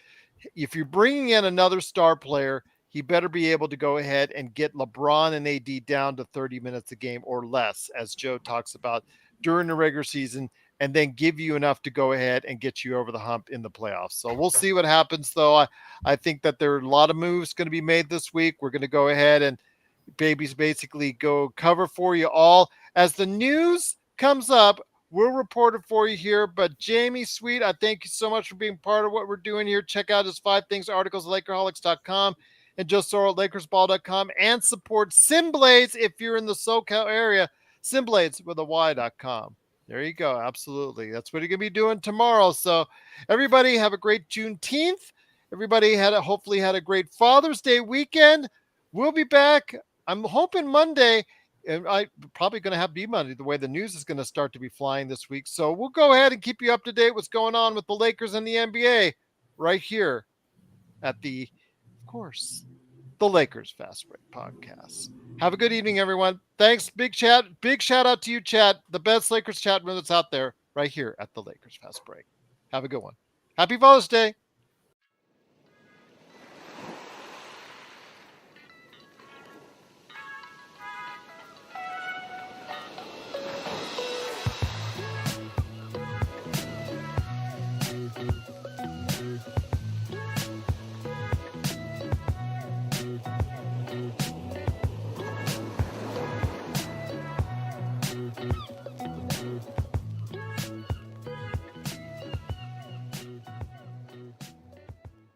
If you're bringing in another star player, he better be able to go ahead and get LeBron and AD down to 30 minutes a game or less, as Joe talks about during the regular season, and then give you enough to go ahead and get you over the hump in the playoffs. So we'll see what happens, though. I think that there are a lot of moves going to be made this week. We're going to go ahead and basically go cover for you all. As the news comes up, we'll report it for you here. But Jamie Sweet, I thank you so much for being part of what we're doing here. Check out his 5 Things articles at Lakerholics.com and Joe Sorrell at LakersBall.com, and support SimBlades if you're in the SoCal area. SimBlades with a Y.com. There you go. Absolutely. That's what you're going to be doing tomorrow. So everybody have a great Juneteenth. Everybody hopefully had a great Father's Day weekend. We'll be back. I'm hoping Monday, and I'm probably going to be Monday, the way the news is going to start to be flying this week. So we'll go ahead and keep you up to date what's going on with the Lakers and the NBA right here at of course, the Lakers Fast Break Podcast. Have a good evening, everyone. Thanks. Big shout out to you, chat. The best Lakers chat room that's out there right here at the Lakers Fast Break. Have a good one. Happy Father's Day.